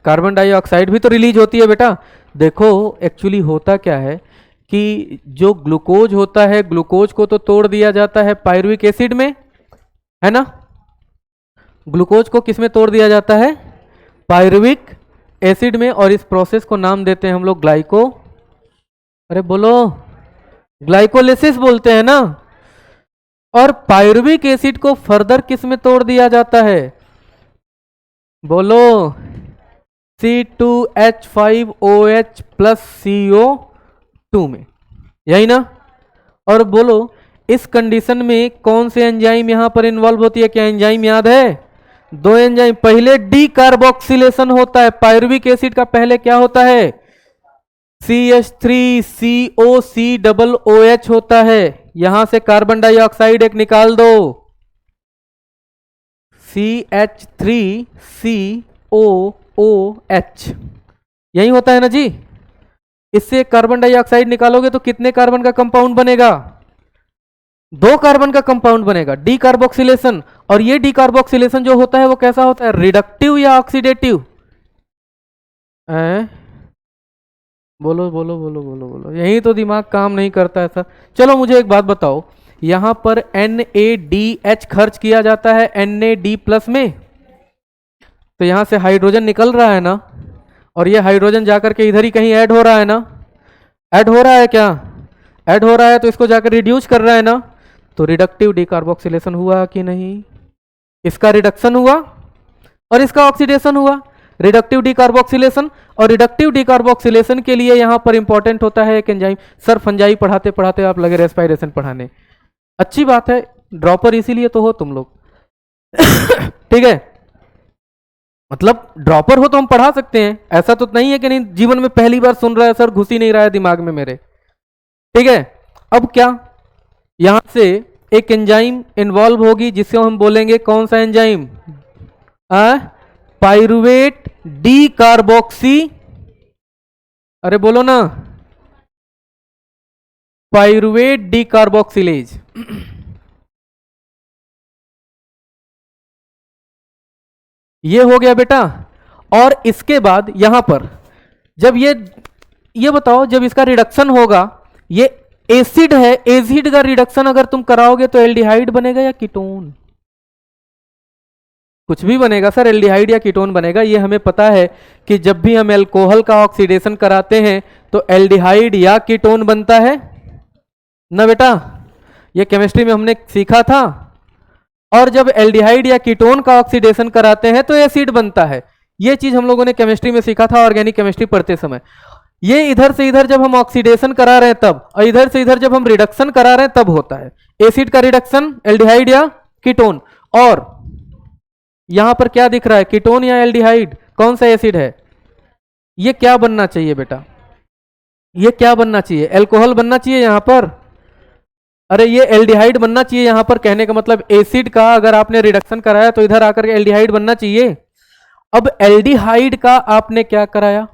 कार्बन डाइऑक्साइड भी तो रिलीज होती है बेटा। देखो एक्चुअली होता क्या है कि जो ग्लूकोज होता है, ग्लूकोज को तो तोड़ दिया जाता है पायरुविक एसिड में, है ना। ग्लूकोज को किस में तोड़ दिया जाता है? पायरुविक एसिड में। और इस प्रोसेस को नाम देते हैं हम लोग अरे बोलो, ग्लाइकोलिसिस बोलते हैं ना। और पायरुविक एसिड को फर्दर किस में तोड़ दिया जाता है? बोलो, C2H5OH प्लस CO2 में, यही ना। और बोलो इस कंडीशन में कौन से एंजाइम यहां पर इन्वॉल्व होती है? क्या एंजाइम याद है? दो एंजाइम। पहले डी कार्बोक्सिलेशन होता है पायरुविक एसिड का, पहले क्या होता है? CH3COCOOH होता है। यहां से कार्बन डाइऑक्साइड एक निकाल दो, CH3COOH, यही होता है ना जी। इससे कार्बन डाइऑक्साइड निकालोगे तो कितने कार्बन का कंपाउंड बनेगा? 2 कार्बन का कंपाउंड बनेगा, डी कार्बोक्सिलेशन। और ये डी कार्बोक्सिलेशन जो होता है वो कैसा होता है? रिडक्टिव या ऑक्सीडेटिव? बोलो बोलो बोलो बोलो बोलो, यही तो दिमाग काम नहीं करता है सर। चलो मुझे एक बात बताओ, यहां पर NADH खर्च किया जाता है NAD प्लस में, तो यहां से हाइड्रोजन निकल रहा है ना, और ये हाइड्रोजन जाकर के इधर ही कहीं ऐड हो रहा है ना। ऐड हो रहा है क्या? ऐड हो रहा है, तो इसको जाकर रिड्यूस कर रहा है ना। तो रिडक्टिव डिकार्बोक्सिलेशन हुआ कि नहीं? इसका रिडक्शन हुआ और इसका ऑक्सीडेशन हुआ। रिडक्टिव डिकार्बोक्सिलेशन, और रिडक्टिव डिकार्बोक्सिलेशन के लिए यहां पर इंपॉर्टेंट होता है एक एंजाइम। सर फंजाई पढ़ाते पढ़ाते आप लगे रेस्पिरेशन पढ़ाने, अच्छी बात है, ड्रॉपर इसीलिए तो हो तुम लोग। ठीक है, मतलब ड्रॉपर हो तो हम पढ़ा सकते हैं, ऐसा तो नहीं है कि नहीं जीवन में पहली बार सुन रहा है सर, घुस ही नहीं रहा है दिमाग में मेरे। ठीक है, अब क्या, यहां से एक एंजाइम इन्वॉल्व होगी जिससे हम बोलेंगे कौन सा एंजाइम? पाइरुवेट डी कार्बोक्सी, अरे बोलो ना, पाइरुवेट डी कार्बोक्सिलेज। ये हो गया बेटा। और इसके बाद यहां पर जब ये बताओ, जब इसका रिडक्शन होगा, ये एसिड है, एसिड का रिडक्शन अगर तुम कराओगे तो एल्डिहाइड बनेगा या कीटोन? कुछ भी बनेगा सर, एल्डिहाइड या कीटोन बनेगा। ये हमें पता है कि जब भी हम एल्कोहल का ऑक्सीडेशन कराते हैं तो एल्डिहाइड या कीटोन बनता है ना बेटा, ये केमिस्ट्री में हमने सीखा था। और जब एल्डिहाइड या कीटोन का ऑक्सीडेशन कराते हैं तो एसिड बनता है। ये चीज हम लोगों ने केमिस्ट्री में सीखा था, ऑर्गेनिक केमिस्ट्री पढ़ते समय। ये इधर से इधर जब हम ऑक्सीडेशन करा रहे हैं तब, और इधर से इधर जब हम रिडक्शन करा रहे हैं तब होता है एसिड का रिडक्शन, एल्डिहाइड या कीटोन। और यहां पर क्या दिख रहा है, कीटोन या एल्डिहाइड? कौन सा एसिड है? ये क्या बनना चाहिए बेटा? ये क्या बनना चाहिए? एल्कोहल बनना चाहिए यहां पर। अरे ये एल्डिहाइड बनना चाहिए यहां पर, कहने का मतलब एसिड का अगर आपने रिडक्शन कराया तो इधर आकर के एल्डिहाइड बनना चाहिए। अब एल्डिहाइड का आपने क्या कराया?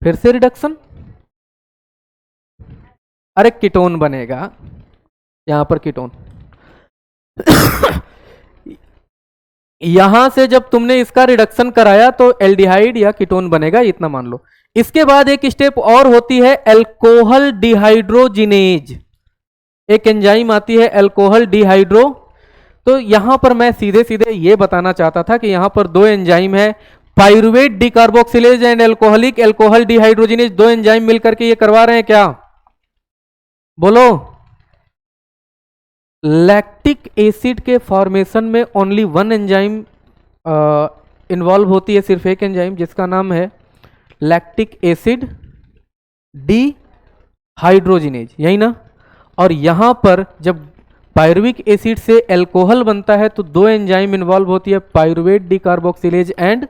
फिर से रिडक्शन, अरे कीटोन बनेगा यहां पर, कीटोन। यहां से जब तुमने इसका रिडक्शन कराया तो एल्डिहाइड या कीटोन बनेगा, इतना मान लो। इसके बाद एक स्टेप और होती है एल्कोहल डिहाइड्रोजिनेज, एक एंजाइम आती है एल्कोहल डिहाइड्रो। तो यहां पर मैं सीधे सीधे ये बताना चाहता था कि यहां पर 2 एंजाइम है, pyruvate decarboxylase and alcoholic alcohol dehydrogenase. 2 enzyme मिलकर के ये करवा रहे हैं क्या? बोलो। लैक्टिक एसिड के फॉर्मेशन में ओनली 1 एंजाइम इन्वॉल्व होती है, सिर्फ एक एंजाइम, जिसका नाम है लैक्टिक एसिड डिहाइड्रोजिनेज, यही ना। और यहां पर जब पायरुविक एसिड से एल्कोहल बनता है तो 2 एंजाइम इन्वॉल्व होती है, पायरुवेट डिकार्बोक्सिलेज एंड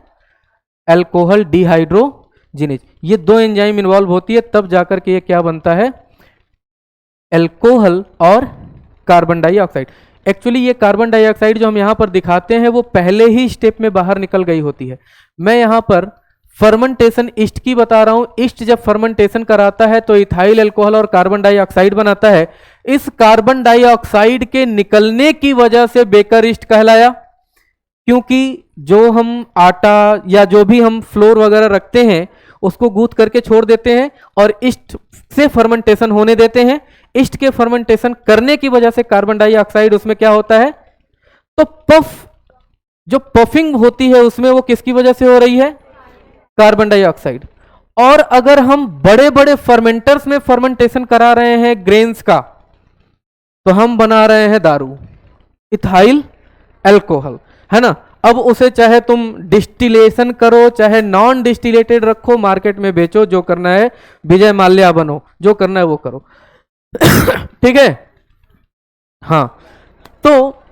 एल्कोहल डिहाइड्रोजिनेज। ये 2 एंजाइम इन्वॉल्व होती है, तब जाकर के ये क्या बनता है? एल्कोहल और कार्बन डाइऑक्साइड। एक्चुअली ये कार्बन डाइऑक्साइड जो हम यहाँ पर दिखाते हैं वो पहले ही स्टेप में बाहर निकल गई होती है। मैं यहाँ पर फर्मेंटेशन ईस्ट की बता रहा हूं। ईस्ट जब फर्मेंटेशन कराता है तो इथाइल अल्कोहल और कार्बन डाइऑक्साइड बनाता है। इस कार्बन डाइऑक्साइड के निकलने की वजह से बेकर ईस्ट कहलाया, क्योंकि जो हम आटा या जो भी हम फ्लोर वगैरह रखते हैं उसको गूंथ करके छोड़ देते हैं और ईस्ट से फर्मेंटेशन होने देते हैं। ईस्ट के फर्मेंटेशन करने की वजह से कार्बन डाइऑक्साइड उसमें क्या होता है, तो पफ, जो पफिंग होती है उसमें वो किसकी वजह से हो रही है, कार्बन डाइऑक्साइड। और अगर हम बड़े बड़े फर्मेंटर्स में फर्मेंटेशन करा रहे हैं ग्रेन्स का, तो हम बना रहे हैं दारू, इथाइल अल्कोहल, है ना। अब उसे चाहे तुम डिस्टिलेशन करो चाहे नॉन डिस्टिलेटेड रखो, मार्केट में बेचो, जो करना है विजय माल्या बनो, जो करना है वो करो। ठीक है। हाँ, तो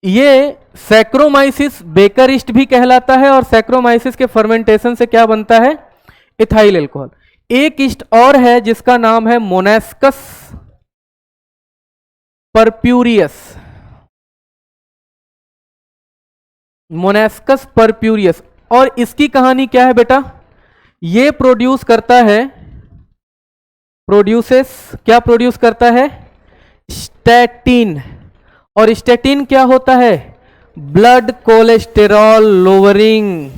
ये सैक्रोमाइसिस बेकर ईस्ट भी कहलाता है और सैक्रोमाइसिस के फर्मेंटेशन से क्या बनता है, इथाइल अल्कोहल। एक ईस्ट और है जिसका नाम है मोनास्कस परप्यूरियस। मोनास्कस परप्यूरियस, और इसकी कहानी क्या है बेटा, ये प्रोड्यूस करता है, प्रोड्यूसेस, क्या प्रोड्यूस करता है, स्टैटिन। और स्टैटिन क्या होता है, ब्लड कोलेस्टेरॉल लोअरिंग।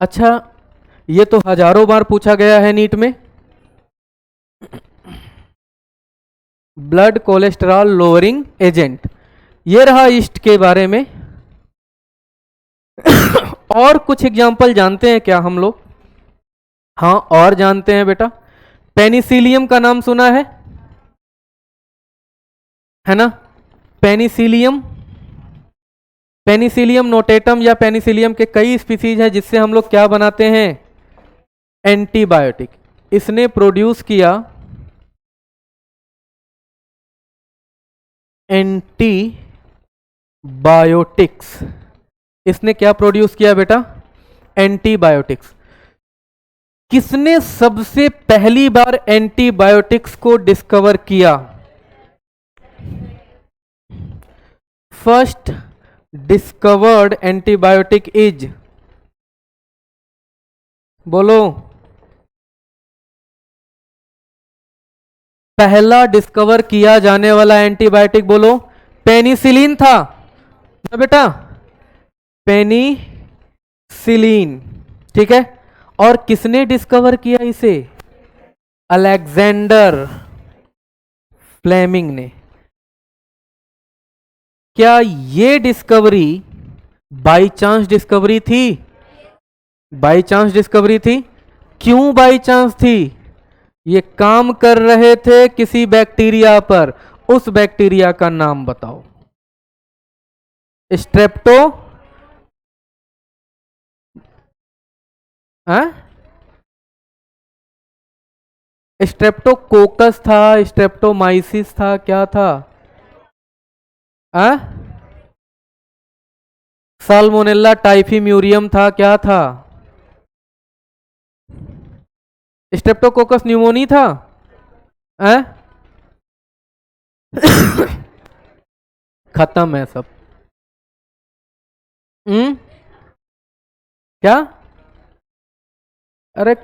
अच्छा, ये तो हजारों बार पूछा गया है नीट में, ब्लड कोलेस्टेरॉल लोअरिंग एजेंट। ये रहा ईस्ट के बारे में। और कुछ एग्जाम्पल जानते हैं क्या हम लोग, हाँ और जानते हैं बेटा, पेनिसिलियम का नाम सुना है ना, पेनिसिलियम, पेनिसिलियम नोटेटम या पेनिसिलियम के कई स्पीसीज है जिससे हम लोग क्या बनाते हैं, एंटीबायोटिक। इसने प्रोड्यूस किया एंटीबायोटिक्स। इसने क्या प्रोड्यूस किया बेटा, एंटीबायोटिक्स। किसने सबसे पहली बार एंटीबायोटिक्स को डिस्कवर किया, फर्स्ट डिस्कवर्ड एंटीबायोटिक इज, बोलो, पहला डिस्कवर किया जाने वाला एंटीबायोटिक बोलो, पेनिसिलिन था ना बेटा, पेनिसिलिन, ठीक है। और किसने डिस्कवर किया इसे, अलेक्जेंडर फ्लेमिंग ने। क्या ये डिस्कवरी बाय चांस डिस्कवरी थी, बाय चांस डिस्कवरी थी। क्यों बाय चांस थी, ये काम कर रहे थे किसी बैक्टीरिया पर, उस बैक्टीरिया का नाम बताओ, स्ट्रेप्टो, स्ट्रेप्टोकोकस था, स्ट्रेप्टोमाइसिस था, क्या था, साल्मोनेला टाइफीम्यूरियम था, क्या था, स्ट्रेप्टोकोकस न्यूमोनी था, खत्म है सब। क्या, अरे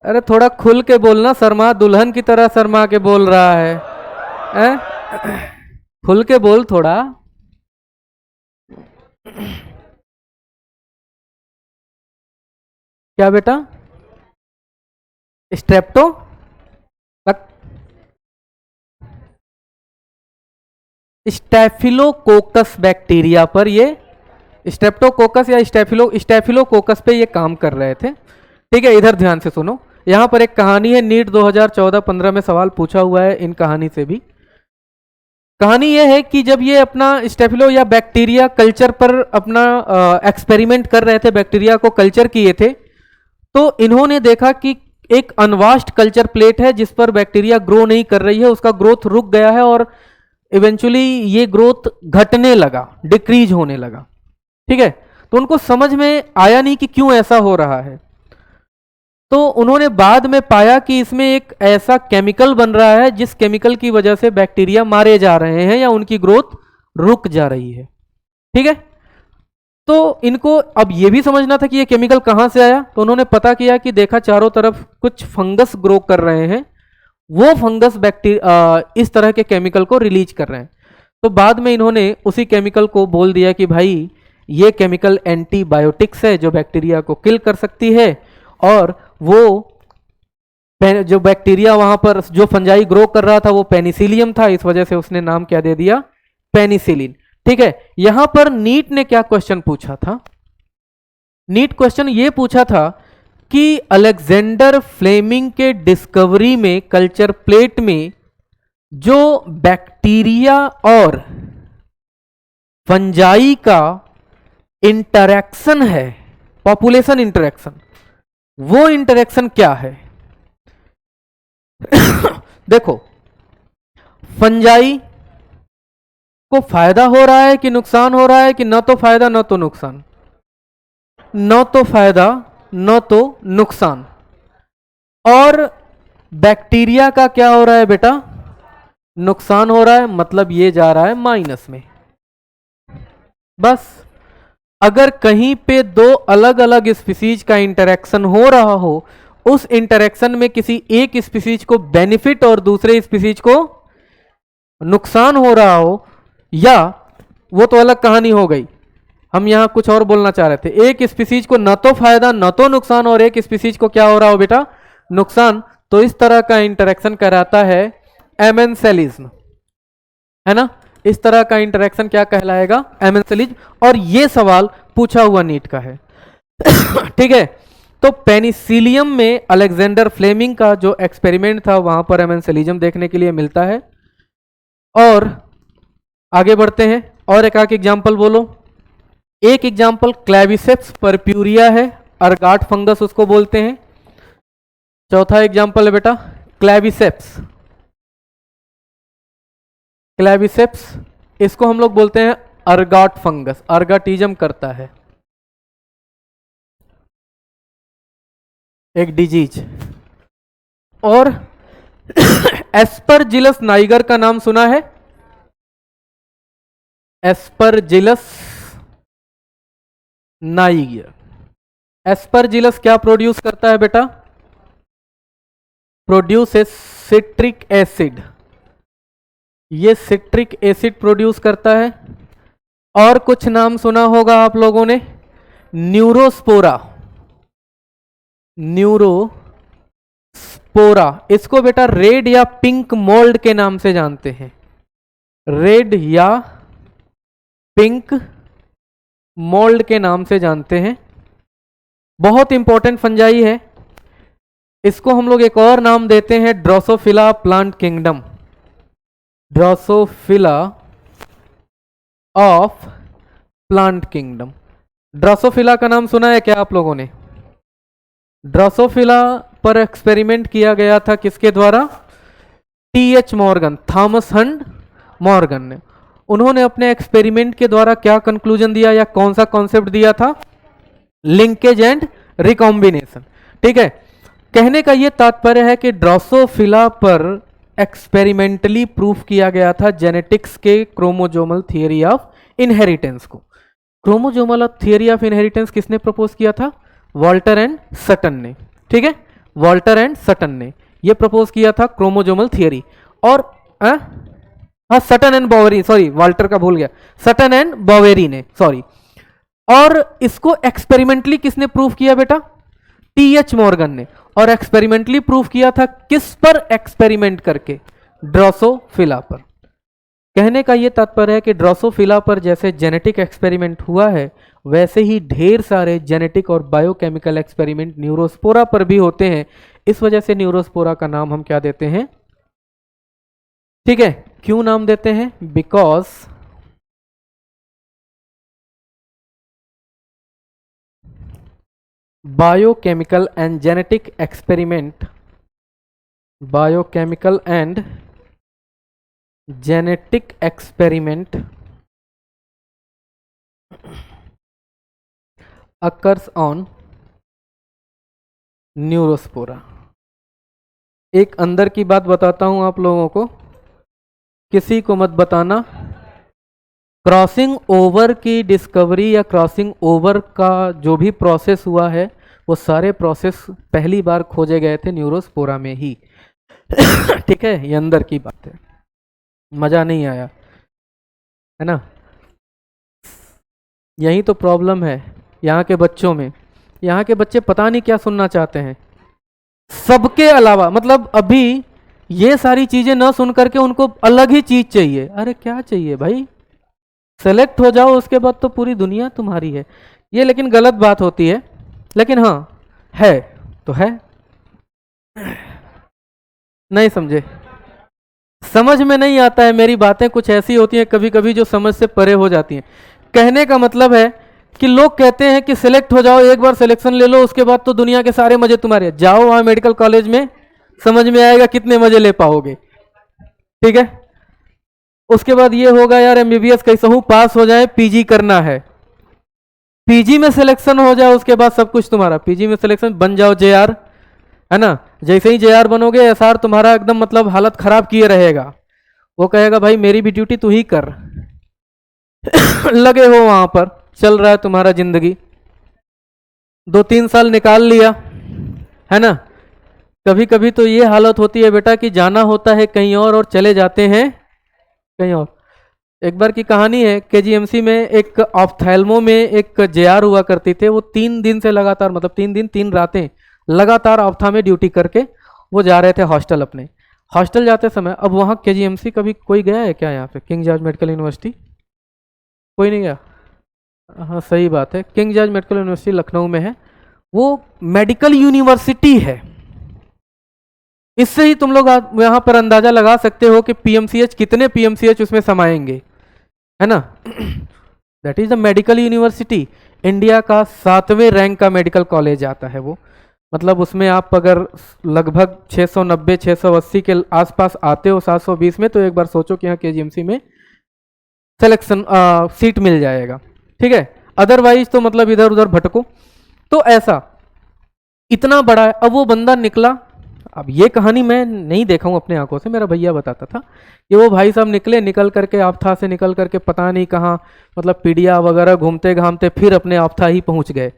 अरे थोड़ा खुल के बोलना, शर्मा, दुल्हन की तरह शर्मा के बोल रहा है? खुल के बोल थोड़ा। क्या बेटा, स्ट्रेप्टो, स्टेफिलोकोकस बैक्टीरिया पर, ये स्ट्रेप्टोकोकस या स्टेफिलोकोकस पे ये काम कर रहे थे। ठीक है, इधर ध्यान से सुनो, यहां पर एक कहानी है, नीट 2014-15 में सवाल पूछा हुआ है इन कहानी से भी। कहानी यह है कि जब ये अपना स्टेफिलो या बैक्टीरिया कल्चर पर अपना एक्सपेरिमेंट कर रहे थे, बैक्टीरिया को कल्चर किए थे, तो इन्होंने देखा कि एक अनवास्ट कल्चर प्लेट है जिस पर बैक्टीरिया ग्रो नहीं कर रही है, उसका ग्रोथ रुक गया है और इवेंचुअली ये ग्रोथ घटने लगा, डिक्रीज होने लगा। ठीक है, तो उनको समझ में आया नहीं कि क्यों ऐसा हो रहा है। तो उन्होंने बाद में पाया कि इसमें एक ऐसा केमिकल बन रहा है जिस केमिकल की वजह से बैक्टीरिया मारे जा रहे हैं या उनकी ग्रोथ रुक जा रही है। ठीक है, तो इनको अब ये भी समझना था कि ये केमिकल कहां से आया, तो उन्होंने पता किया कि देखा चारों तरफ कुछ फंगस ग्रो कर रहे हैं, वो फंगस बैक्टीरिया इस तरह के केमिकल को रिलीज कर रहे हैं। तो बाद में इन्होंने उसी केमिकल को बोल दिया कि भाई ये केमिकल एंटीबायोटिक्स है जो बैक्टीरिया को किल कर सकती है, और वो जो बैक्टीरिया वहां पर जो फंजाई ग्रो कर रहा था वो पेनिसिलियम था, इस वजह से उसने नाम क्या दे दिया, पेनिसिलिन। ठीक है, यहां पर नीट ने क्या क्वेश्चन पूछा था, नीट क्वेश्चन ये पूछा था कि अलेक्जेंडर फ्लेमिंग के डिस्कवरी में कल्चर प्लेट में जो बैक्टीरिया और फंजाई का इंटरेक्शन है, पॉपुलेशन इंटरेक्शन, वो इंटरेक्शन क्या है। देखो, फंजाई को फायदा हो रहा है कि नुकसान हो रहा है, कि न तो फायदा न तो नुकसान, न तो फायदा न तो नुकसान। और बैक्टीरिया का क्या हो रहा है बेटा, नुकसान हो रहा है, मतलब ये जा रहा है माइनस में। बस अगर कहीं पे दो अलग अलग स्पीसीज का इंटरेक्शन हो रहा हो, उस इंटरेक्शन में किसी एक स्पीसीज को बेनिफिट और दूसरे स्पीसीज को नुकसान हो रहा हो, या वो तो अलग कहानी हो गई। हम यहां कुछ और बोलना चाह रहे थे, एक स्पीसीज को न तो फायदा न तो नुकसान, और एक स्पीसीज को क्या हो रहा हो बेटा, नुकसान, तो इस तरह का इंटरेक्शन कराता है एमेंसेलिज्म, है ना। इस तरह का इंटरेक्शन क्या कहलाएगा, एमेंसेलिज्म। और ये सवाल पूछा हुआ नीट का है। ठीक है, तो पेनिसिलियम में अलेक्जेंडर फ्लेमिंग का जो एक्सपेरिमेंट था वहां पर एमेंसेलिज्म देखने के लिए मिलता है। और आगे बढ़ते हैं, और एक एग्जांपल बोलो। एक एग्जांपल क्लेविसेप्स परप्यूरिया है, अर्गाट फंगस उसको बोलते हैं। चौथा एग्जांपल है बेटा क्लेविसेप्स, क्लेविसेप्स इसको हम लोग बोलते हैं अर्गाट फंगस, अर्गाटिज्म करता है, एक डिजीज। और एस्परजिलस नाइगर का नाम सुना है, एस्परजिलस नाइगर। एस्परजिलस क्या प्रोड्यूस करता है बेटा, प्रोड्यूस सिट्रिक एसिड, ये सिट्रिक एसिड प्रोड्यूस करता है। और कुछ नाम सुना होगा आप लोगों ने, न्यूरोस्पोरा, न्यूरोस्पोरा, इसको बेटा रेड या पिंक मोल्ड के नाम से जानते हैं, रेड या पिंक मोल्ड के नाम से जानते हैं। बहुत इंपॉर्टेंट फंजाई है, इसको हम लोग एक और नाम देते हैं Drosophila plant kingdom, Drosophila of plant kingdom. Drosophila का नाम सुना है क्या आप लोगों ने, ड्रोसोफिला पर एक्सपेरिमेंट किया गया था किसके द्वारा, TH Morgan, Thomas Hunt Morgan ने। उन्होंने अपने एक्सपेरिमेंट के द्वारा क्या कंक्लूजन दिया या कौन सा कॉन्सेप्ट दिया था, लिंकेज एंड रिकॉम्बिनेशन। ठीक है, कहने का यह तात्पर्य है कि ड्रोसोफिला पर एक्सपेरिमेंटली प्रूफ किया गया था जेनेटिक्स के क्रोमोजोमल थियरी ऑफ इनहेरिटेंस को। क्रोमोजोमल थियरी ऑफ इनहेरिटेंस किसने प्रपोज किया था, वॉल्टर एंड सटन ने। ठीक है, वॉल्टर एंड सटन ने यह प्रपोज किया था क्रोमोजोमल थियरी। और हाँ सटन एंड बॉवेरी, सॉरी वॉल्टर का भूल गया, सटन एंड बॉवेरी ने, सॉरी। और इसको एक्सपेरिमेंटली किसने प्रूफ किया बेटा, टीएच मॉर्गन ने। और एक्सपेरिमेंटली प्रूफ किया था किस पर, एक्सपेरिमेंट करके, ड्रोसोफिला पर। कहने का यह तात्पर्य है कि ड्रोसोफिला पर जैसे जेनेटिक एक्सपेरिमेंट हुआ है, वैसे ही ढेर सारे जेनेटिक और बायोकेमिकल एक्सपेरिमेंट न्यूरोस्पोरा पर भी होते हैं। इस वजह से न्यूरोस्पोरा का नाम हम क्या देते हैं, ठीक है, क्यों नाम देते हैं, because biochemical and genetic experiment, biochemical and genetic experiment occurs on Neurospora. एक अंदर की बात बताता हूं आप लोगों को, किसी को मत बताना। क्रॉसिंग ओवर की डिस्कवरी या क्रॉसिंग ओवर का जो भी प्रोसेस हुआ है, वो सारे प्रोसेस पहली बार खोजे गए थे न्यूरोस्पोरा में ही। ठीक है, ये अंदर की बात है, मजा नहीं आया है ना। यही तो प्रॉब्लम है यहाँ के बच्चों में। यहाँ के बच्चे पता नहीं क्या सुनना चाहते हैं, सबके अलावा मतलब अभी ये सारी चीजें न सुन करके उनको अलग ही चीज चाहिए। अरे क्या चाहिए भाई, सेलेक्ट हो जाओ, उसके बाद तो पूरी दुनिया तुम्हारी है। ये लेकिन गलत बात होती है, लेकिन हाँ है तो है। नहीं समझे, समझ में नहीं आता है। मेरी बातें कुछ ऐसी होती हैं कभी कभी जो समझ से परे हो जाती हैं। कहने का मतलब है कि लोग कहते हैं कि सिलेक्ट हो जाओ, एक बार सिलेक्शन ले लो, उसके बाद तो दुनिया के सारे मजे तुम्हारे। जाओ वहां मेडिकल कॉलेज में, समझ में आएगा कितने मजे ले पाओगे। ठीक है, उसके बाद ये होगा यार एमबीबीएस कैसे हूं पास हो जाए, पीजी करना है, पीजी में सिलेक्शन हो जाए, उसके बाद सब कुछ तुम्हारा। पीजी में सिलेक्शन बन जाओ जेआर, है ना। जैसे ही जेआर बनोगे, एसआर तुम्हारा एकदम मतलब हालत खराब किए रहेगा। वो कहेगा भाई मेरी भी ड्यूटी तू ही कर। लगे हो वहां पर, चल रहा है तुम्हारा जिंदगी, 2-3 साल निकाल लिया, है ना। कभी कभी तो ये हालत होती है बेटा कि जाना होता है कहीं और चले जाते हैं कहीं और। एक बार की कहानी है, केजीएमसी में एक ऑप्थेल्मो में एक जेआर हुआ करती थे। वो 3 दिन से लगातार, मतलब 3 दिन 3 रातें लगातार ऑप्था में ड्यूटी करके वो जा रहे थे हॉस्टल अपने। हॉस्टल जाते समय, अब वहाँ केजीएमसी कभी कोई गया है क्या, यहाँ पे किंग जॉर्ज मेडिकल यूनिवर्सिटी कोई नहीं गया। हाँ सही बात है, king George medical university Lucknow में है। वो मेडिकल यूनिवर्सिटी है। इससे ही तुम लोग यहाँ पर अंदाजा लगा सकते हो कि पीएमसीएच कितने पीएमसीएच उसमें समाएंगे, है ना। That is the medical university. India का 7वें रैंक का मेडिकल कॉलेज आता है वो। मतलब उसमें आप अगर लगभग 690 680 के आसपास आते हो 720 में, तो एक बार सोचो कि यहाँ केजीएमसी में सिलेक्शन सीट मिल जाएगा। ठीक है, अदरवाइज तो मतलब इधर उधर भटको। तो ऐसा इतना बड़ा है। अब वो बंदा निकला, अब ये कहानी मैं नहीं देखा हूं अपने आंखों से, मेरा भैया बताता था कि वो भाई साहब निकले, निकल करके आफथा से निकल करके पता नहीं कहाँ, मतलब पीडिया वगैरह घूमते घामते फिर अपने आफथा ही पहुंच गए।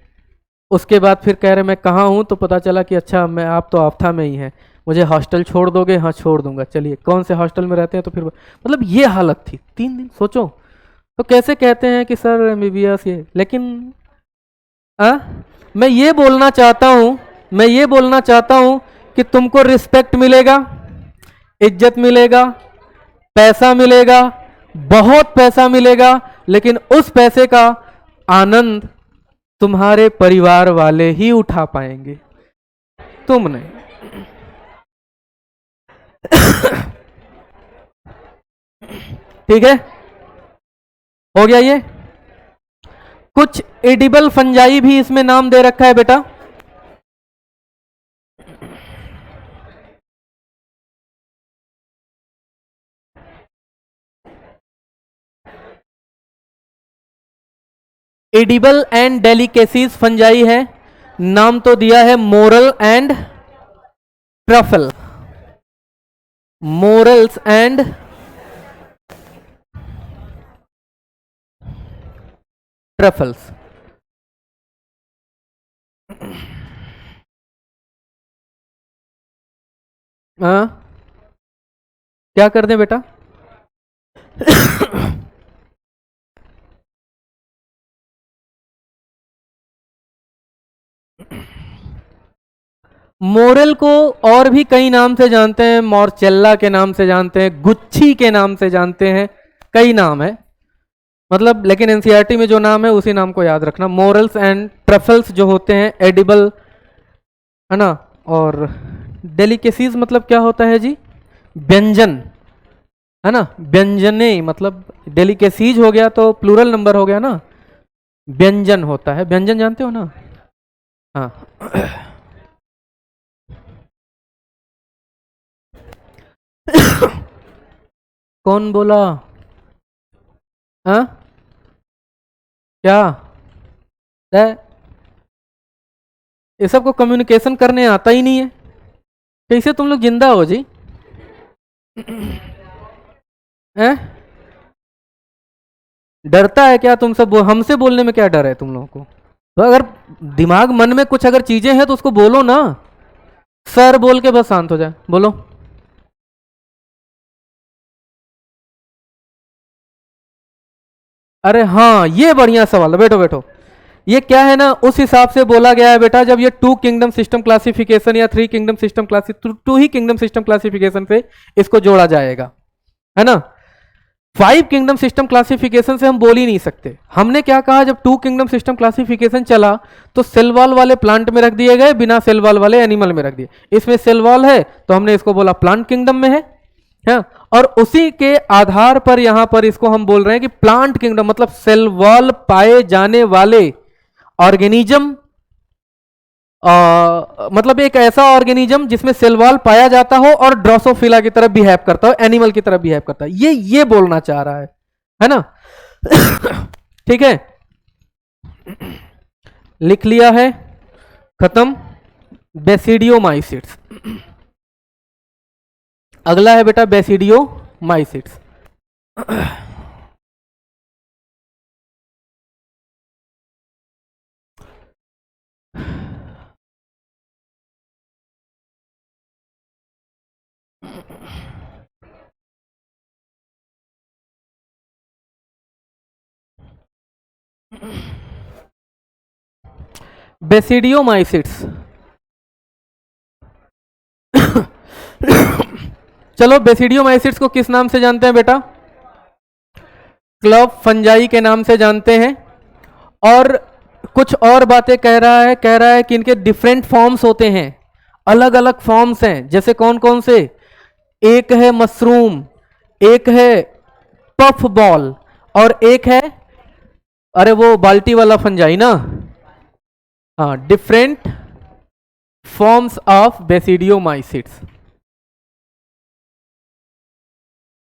उसके बाद फिर कह रहे मैं कहाँ हूँ, तो पता चला कि अच्छा मैं, आप तो आफथा में ही हैं, मुझे हॉस्टल छोड़ दोगे। हाँ छोड़ दूंगा, चलिए कौन से हॉस्टल में रहते हैं, तो फिर मतलब ये हालत थी 3 दिन। सोचो तो कैसे कहते हैं कि सर एमबीबीएस ये। लेकिन आ, मैं ये बोलना चाहता हूँ, मैं ये बोलना चाहता हूँ कि तुमको रिस्पेक्ट मिलेगा, इज्जत मिलेगा, पैसा मिलेगा, बहुत पैसा मिलेगा, लेकिन उस पैसे का आनंद तुम्हारे परिवार वाले ही उठा पाएंगे, तुम नहीं। ठीक है, हो गया ये। कुछ एडिबल फंजाई भी इसमें नाम दे रखा है बेटा। एडिबल एंड डेलिकेसीज फंजाई है, नाम तो दिया है moral and truffle. Morals and truffles. हाँ क्या कर दें बेटा। मोरल को और भी कई नाम से जानते हैं, मॉर्चेल्ला के नाम से जानते हैं, गुच्छी के नाम से जानते हैं, कई नाम है मतलब। लेकिन एनसीईआरटी में जो नाम है उसी नाम को याद रखना। मोरल्स एंड ट्रफल्स जो होते हैं एडिबल, है ना। और डेलिकेसीज मतलब क्या होता है जी, व्यंजन, है ना। व्यंजने मतलब डेलिकेसीज हो गया तो प्लूरल नंबर हो गया ना, व्यंजन होता है। व्यंजन जानते हो ना, हाँ। कौन बोला, हाँ क्या है? ये सबको कम्युनिकेशन करने आता ही नहीं है, कैसे तुम लोग जिंदा हो जी? हैं? डरता है क्या तुम सब? हमसे बोलने में क्या डर है तुम लोगों को? तो अगर दिमाग मन में कुछ अगर चीजें हैं तो उसको बोलो ना, सर बोल के बस शांत हो जाए। बोलो। अरे हाँ, ये बढ़िया सवाल है, बैठो बैठो। ये क्या है ना, उस हिसाब से बोला गया है बेटा, जब ये 2 किंगडम सिस्टम क्लासिफिकेशन या 3 किंगडम सिस्टम क्लासिफिकेशन, 2 ही किंगडम सिस्टम क्लासिफिकेशन से इसको जोड़ा जाएगा, है ना। 5 किंगडम सिस्टम क्लासिफिकेशन से हम बोल ही नहीं सकते। हमने क्या कहा, जब 2 किंगडम सिस्टम क्लासिफिकेशन चला तो सेल वॉल वाले प्लांट में रख दिए गए, बिना सेल वॉल वाले एनिमल में रख दिए। इसमें सेल वॉल है तो हमने इसको बोला प्लांट किंगडम में है, और उसी के आधार पर यहां पर इसको हम बोल रहे हैं कि प्लांट किंगडम, मतलब सेल वॉल पाए जाने वाले ऑर्गेनिज्म, मतलब एक ऐसा ऑर्गेनिज्म जिसमें सेल वॉल पाया जाता हो और ड्रोसोफिला की तरह बिहेव करता हो, एनिमल की तरह बिहेव करता है, ये बोलना चाह रहा है ना। ठीक है, लिख लिया है, खत्म। बेसिडियोमाइसिट्स। अगला है बेटा बेसिडियोमाइसिट्स। बेसिडियोमाइसिट्स। चलो, बेसिडियोमाइसिट्स को किस नाम से जानते हैं बेटा? क्लब फंजाई के नाम से जानते हैं। और कुछ और बातें कह रहा है कि इनके डिफरेंट फॉर्म्स होते हैं, अलग अलग फॉर्म्स हैं। जैसे कौन कौन से? एक है मशरूम, एक है पफ बॉल, और एक है, अरे वो बाल्टी वाला फंजाई ना। हाँ, different forms of basidiomycetes.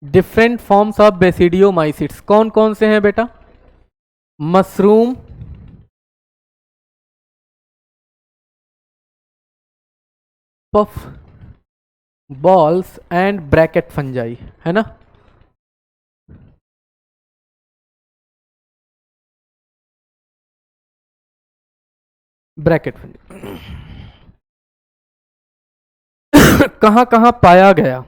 Different forms of basidiomycetes कौन कौन से हैं बेटा? Mushroom, puff balls and bracket fungi, है ना। ब्रैकेट फंजाई कहां कहां पाया गया?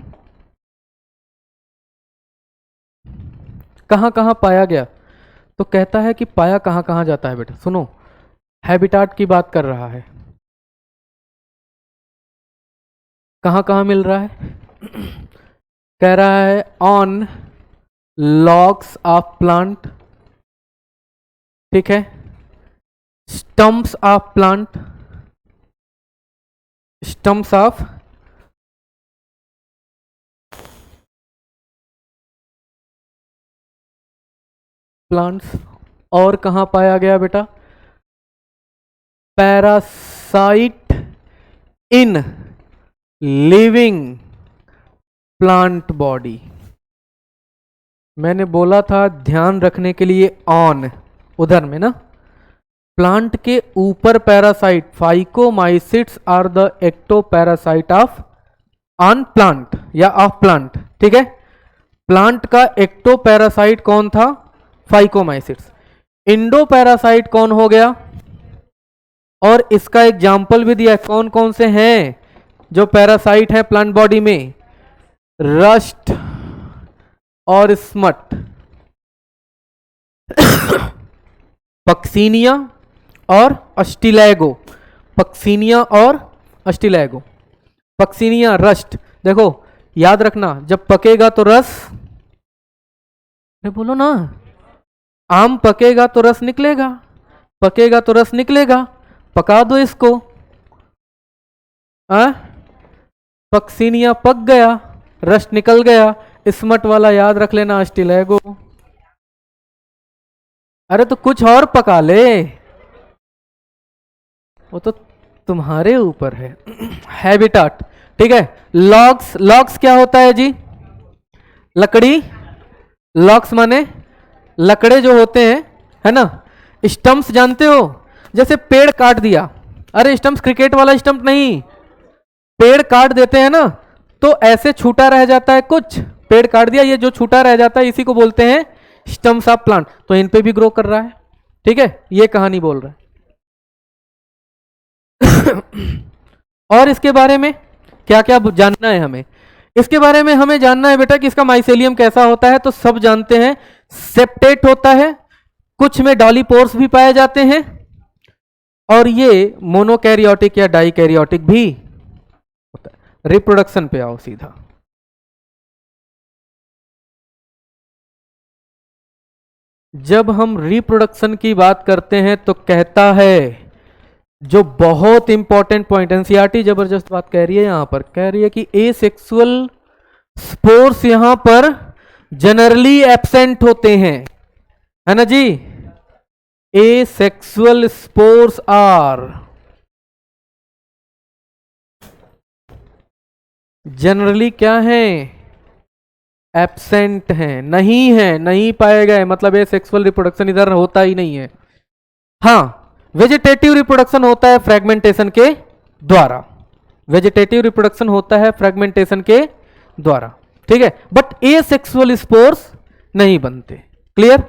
कहां कहां पाया गया? तो कहता है कि पाया कहां कहां जाता है बेटा। सुनो, हैबिटाट की बात कर रहा है, कहां कहां मिल रहा है? कह रहा है ऑन लॉग्स ऑफ प्लांट, ठीक है, stumps of plant, stumps of plants. और कहां पाया गया बेटा? Parasite in living plant body. मैंने बोला था ध्यान रखने के लिए, ऑन उधर में ना, प्लांट के ऊपर parasite, phycomycetes are the ectoparasite of on plant या ऑफ प्लांट, ठीक है। प्लांट का एक्टोपैरासाइट कौन था? फाइकोमाइसिट्स। इंडोपैरासाइट कौन हो गया? और इसका एग्जाम्पल भी दिया है, कौन कौन से हैं जो पैरासाइट है प्लांट बॉडी में? रस्ट और स्मट, पक्सीनिया और अस्टिलैगो। पक्सीनिया और अस्टिलैगो। पक्सीनिया, रस्ट, देखो याद रखना, जब पकेगा तो रस, बोलो ना, आम पकेगा तो रस निकलेगा, पकेगा तो रस निकलेगा, पका दो इसको। पक्सीनिया पक गया, रस निकल गया। स्मट वाला याद रख लेना, अस्टिलैगो। अरे तो कुछ और पका ले, वो तो तुम्हारे ऊपर है। हैबिटाट, ठीक है। लॉग्स, लॉग्स क्या होता है जी? लकड़ी। लॉग्स माने लकड़े जो होते हैं, है ना। स्टम्प्स जानते हो? जैसे पेड़ काट दिया, अरे स्टम्प क्रिकेट वाला स्टम्प नहीं, पेड़ काट देते हैं ना तो ऐसे छूटा रह जाता है, कुछ पेड़ काट दिया, ये जो छूटा रह जाता है इसी को बोलते हैं स्टम्प्स ऑफ प्लांट। तो इन पे भी ग्रो कर रहा है, ठीक है, ये कहानी बोल रहा है। और इसके बारे में क्या क्या जानना है हमें? इसके बारे में हमें जानना है बेटा कि इसका माइसेलियम कैसा होता है। तो सब जानते हैं सेप्टेट होता है, कुछ में डॉलीपोर्स भी पाए जाते हैं, और ये मोनोकैरियोटिक या डाइकैरियोटिक भी होता है। रिप्रोडक्शन पे आओ सीधा। जब हम रिप्रोडक्शन की बात करते हैं तो कहता है, जो बहुत इंपॉर्टेंट पॉइंट, एनसीईआरटी जबरदस्त बात कह रही है, यहां पर कह रही है कि एसेक्सुअल स्पोर्स यहां पर जनरली एब्सेंट होते हैं, है ना जी। एसेक्सुअल स्पोर्स आर जनरली क्या है? एब्सेंट हैं, नहीं है, नहीं पाए गए, मतलब ये सेक्सुअल रिप्रोडक्शन इधर होता ही नहीं है। हाँ, वेजिटेटिव रिप्रोडक्शन होता है फ्रेगमेंटेशन के द्वारा, वेजिटेटिव रिप्रोडक्शन होता है फ्रेगमेंटेशन के द्वारा, ठीक है, बट एसेक्सुअल स्पोर्स नहीं बनते। क्लियर?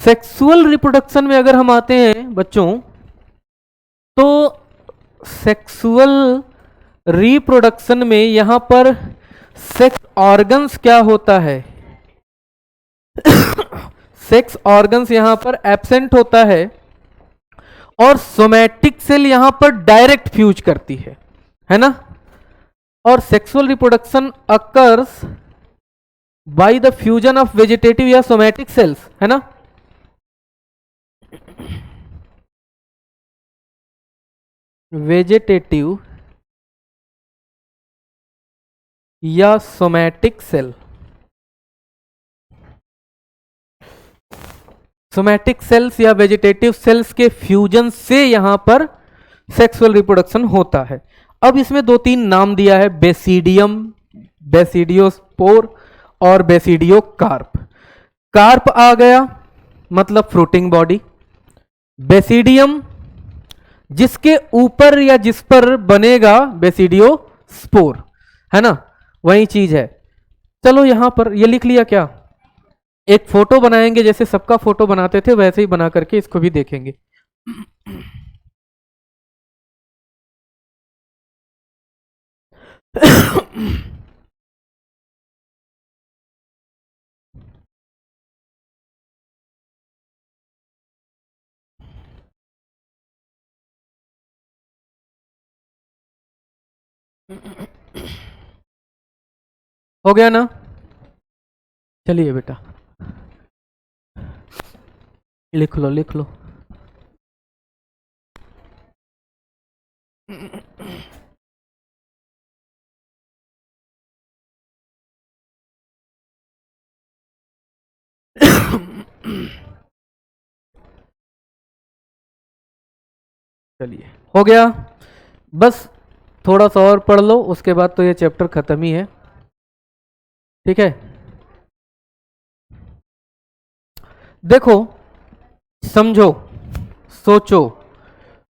सेक्सुअल रिप्रोडक्शन में अगर हम आते हैं बच्चों, तो सेक्सुअल रिप्रोडक्शन में यहां पर सेक्स ऑर्गन्स क्या होता है? सेक्स ऑर्गन्स यहां पर एब्सेंट होता है, और सोमैटिक सेल यहां पर डायरेक्ट फ्यूज करती है ना। और sexual reproduction occurs by the fusion of vegetative या सोमैटिक सेल्स, है ना। वेजिटेटिव या सोमैटिक सेल, सोमैटिक सेल्स या वेजिटेटिव सेल्स के फ्यूजन से यहां पर सेक्सुअल रिप्रोडक्शन होता है। अब इसमें दो तीन नाम दिया है, बेसिडियम, बेसिडियोस्पोर और बेसिडियोकार्प। कार्प आ गया मतलब फ्रूटिंग बॉडी, बेसिडियम जिसके ऊपर या जिस पर बनेगा बेसिडियोस्पोर, है ना, वही चीज है। चलो यहां पर ये लिख लिया क्या? एक फोटो बनाएंगे, जैसे सबका फोटो बनाते थे वैसे ही बना करके इसको भी देखेंगे। हो गया ना? चलिए बेटा लिख लो लिख लो। चलिए हो गया, बस थोड़ा सा और पढ़ लो, उसके बाद तो ये चैप्टर खत्म ही है, ठीक है। देखो, समझो, सोचो,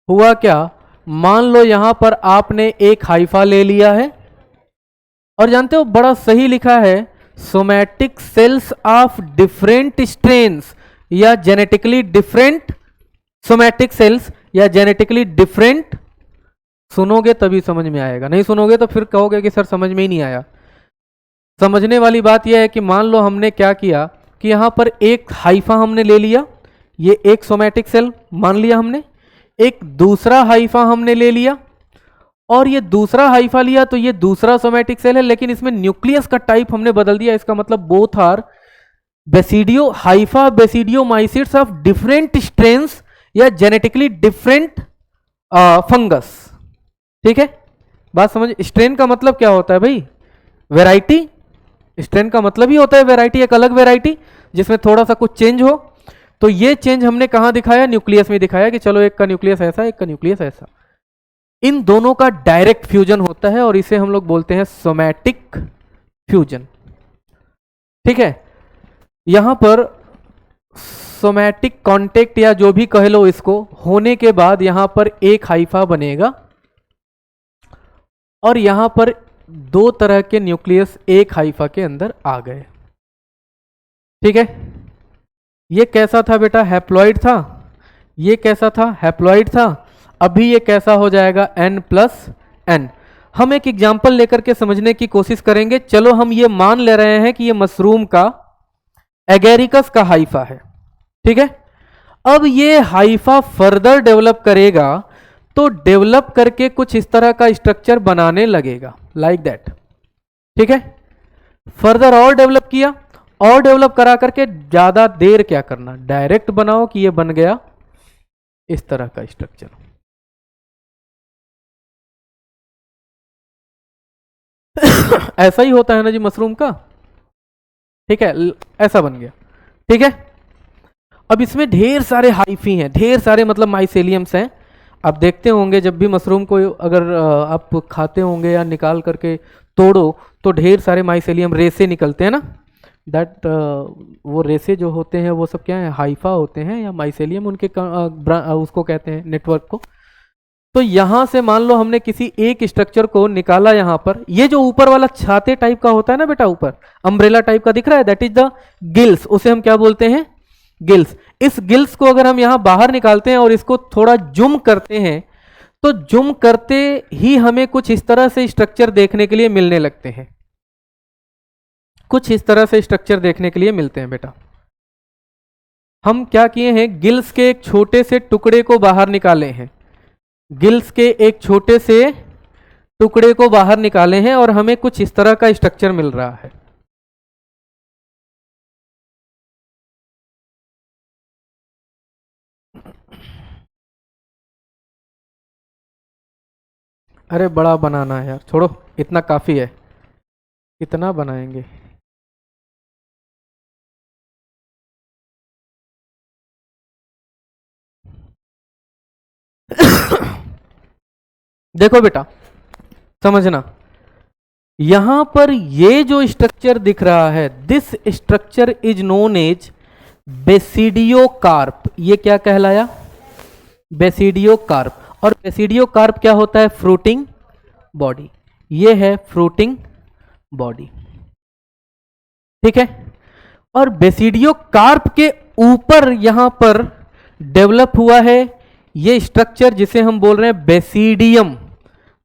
हुआ क्या? मान लो यहां पर आपने एक हाइफा ले लिया है, और जानते हो बड़ा सही लिखा है, somatic cells of different strains या जेनेटिकली डिफरेंट सोमैटिक सेल्स या जेनेटिकली डिफरेंट। सुनोगे तभी समझ में आएगा, नहीं सुनोगे तो फिर कहोगे कि सर समझ में ही नहीं आया। समझने वाली बात यह है कि मान लो हमने क्या किया कि यहां पर एक हाइफा हमने ले लिया, ये एक सोमैटिक सेल मान लिया हमने, एक दूसरा हाइफा हमने ले लिया, और ये दूसरा हाइफा लिया तो ये दूसरा सोमैटिक सेल है, लेकिन इसमें न्यूक्लियस का टाइप हमने बदल दिया। इसका मतलब both are basidio hypha basidiomycetes of different strains या जेनेटिकली डिफरेंट फंगस, ठीक है। बात समझ? स्ट्रेन का मतलब क्या होता है भाई? वैरायटी। स्ट्रेन का मतलब ही होता है वैरायटी, एक अलग वैरायटी जिसमें थोड़ा सा कुछ चेंज हो। तो ये चेंज हमने कहां दिखाया? न्यूक्लियस में दिखाया कि चलो एक का न्यूक्लियस ऐसा, एक का न्यूक्लियस ऐसा, इन दोनों का डायरेक्ट फ्यूजन होता है, और इसे हम लोग बोलते हैं सोमैटिक फ्यूजन, ठीक है। यहां पर सोमैटिक कांटेक्ट या जो भी कह लो इसको होने के बाद यहां पर एक हाइफा बनेगा और यहां पर दो तरह के न्यूक्लियस एक हाइफा के अंदर आ गए। ठीक है, ये कैसा था बेटा? हैप्लॉइड था। ये कैसा था? हैप्लॉइड था। अभी ये कैसा हो जाएगा? N+N। हम एक एग्जाम्पल लेकर के समझने की कोशिश करेंगे। चलो हम ये मान ले रहे हैं कि ये मशरूम का एगेरिकस का हाइफा है। ठीक है, अब ये हाइफा फर्दर डेवलप करेगा तो डेवलप करके कुछ इस तरह का स्ट्रक्चर बनाने लगेगा, लाइक दैट। ठीक है, फर्दर और डेवलप किया और डेवलप करा करके ज्यादा देर क्या करना, डायरेक्ट बनाओ कि ये बन गया इस तरह का स्ट्रक्चर। ऐसा ही होता है ना जी मशरूम का। ठीक है, ऐसा बन गया। ठीक है, अब इसमें ढेर सारे हाइफी हैं, ढेर सारे मतलब माइसेलियम्स हैं। आप देखते होंगे जब भी मशरूम को अगर आप खाते होंगे या निकाल करके तोड़ो तो ढेर सारे माइसेलियम रेसे निकलते हैं ना। दैट वो रेसे जो होते हैं वो सब क्या है? हाइफा होते हैं या माइसेलियम, उनके उसको कहते हैं नेटवर्क को। तो यहां से मान लो हमने किसी एक स्ट्रक्चर को निकाला यहां पर, ये जो ऊपर वाला छाते टाइप का होता है ना बेटा, ऊपर अम्ब्रेला टाइप का दिख रहा है, दैट इज द गिल्स। उसे हम क्या बोलते हैं? गिल्स। इस गिल्स को अगर हम यहां बाहर निकालते हैं और इसको थोड़ा जूम करते हैं तो जूम करते ही हमें कुछ इस तरह से स्ट्रक्चर देखने के लिए मिलने लगते हैं। कुछ इस तरह से स्ट्रक्चर देखने के लिए मिलते हैं बेटा। हम क्या किए हैं? गिल्स के एक छोटे से टुकड़े को बाहर निकाले हैं। गिल्स के एक छोटे से टुकड़े को बाहर निकाले हैं और हमें कुछ इस तरह का स्ट्रक्चर मिल रहा है। अरे बड़ा बनाना है यार, छोड़ो, इतना काफी है। कितना बनाएंगे? देखो बेटा, समझना, यहां पर ये जो स्ट्रक्चर दिख रहा है, this structure is known as basidiocarp. ये क्या कहलाया? बेसिडियोकार्प। और बेसिडियोकार्प क्या होता है? Fruiting body. ये है फ्रूटिंग बॉडी। ठीक है, और बेसिडियोकार्प के ऊपर यहां पर डेवलप हुआ है ये स्ट्रक्चर जिसे हम बोल रहे हैं basidium.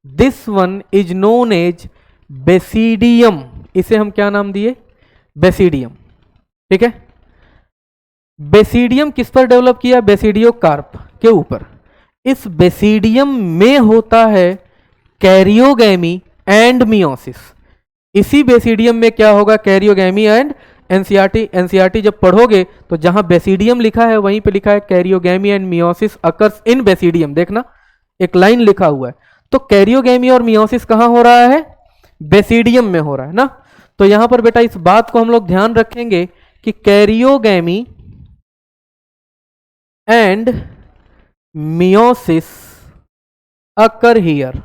This one is known as basidium. इसे हम क्या नाम दिए? बेसिडियम। ठीक है, बेसिडियम किस पर डेवलप किया? बेसिडियोकार्प के ऊपर। इस बेसिडियम में होता है कैरियोगैमी एंड मियोसिस। इसी बेसिडियम में क्या होगा? कैरियोगैमी एंड एनसीईआरटी जब पढ़ोगे तो जहां बेसिडियम लिखा है वहीं पे लिखा है karyogamy and meiosis occurs in basidium. देखना, एक लाइन लिखा हुआ है। तो कैरियोगैमी और मियोसिस कहां हो रहा है? बेसिडियम में हो रहा है ना। तो यहां पर बेटा इस बात को हम लोग ध्यान रखेंगे कि karyogamy and meiosis occur here.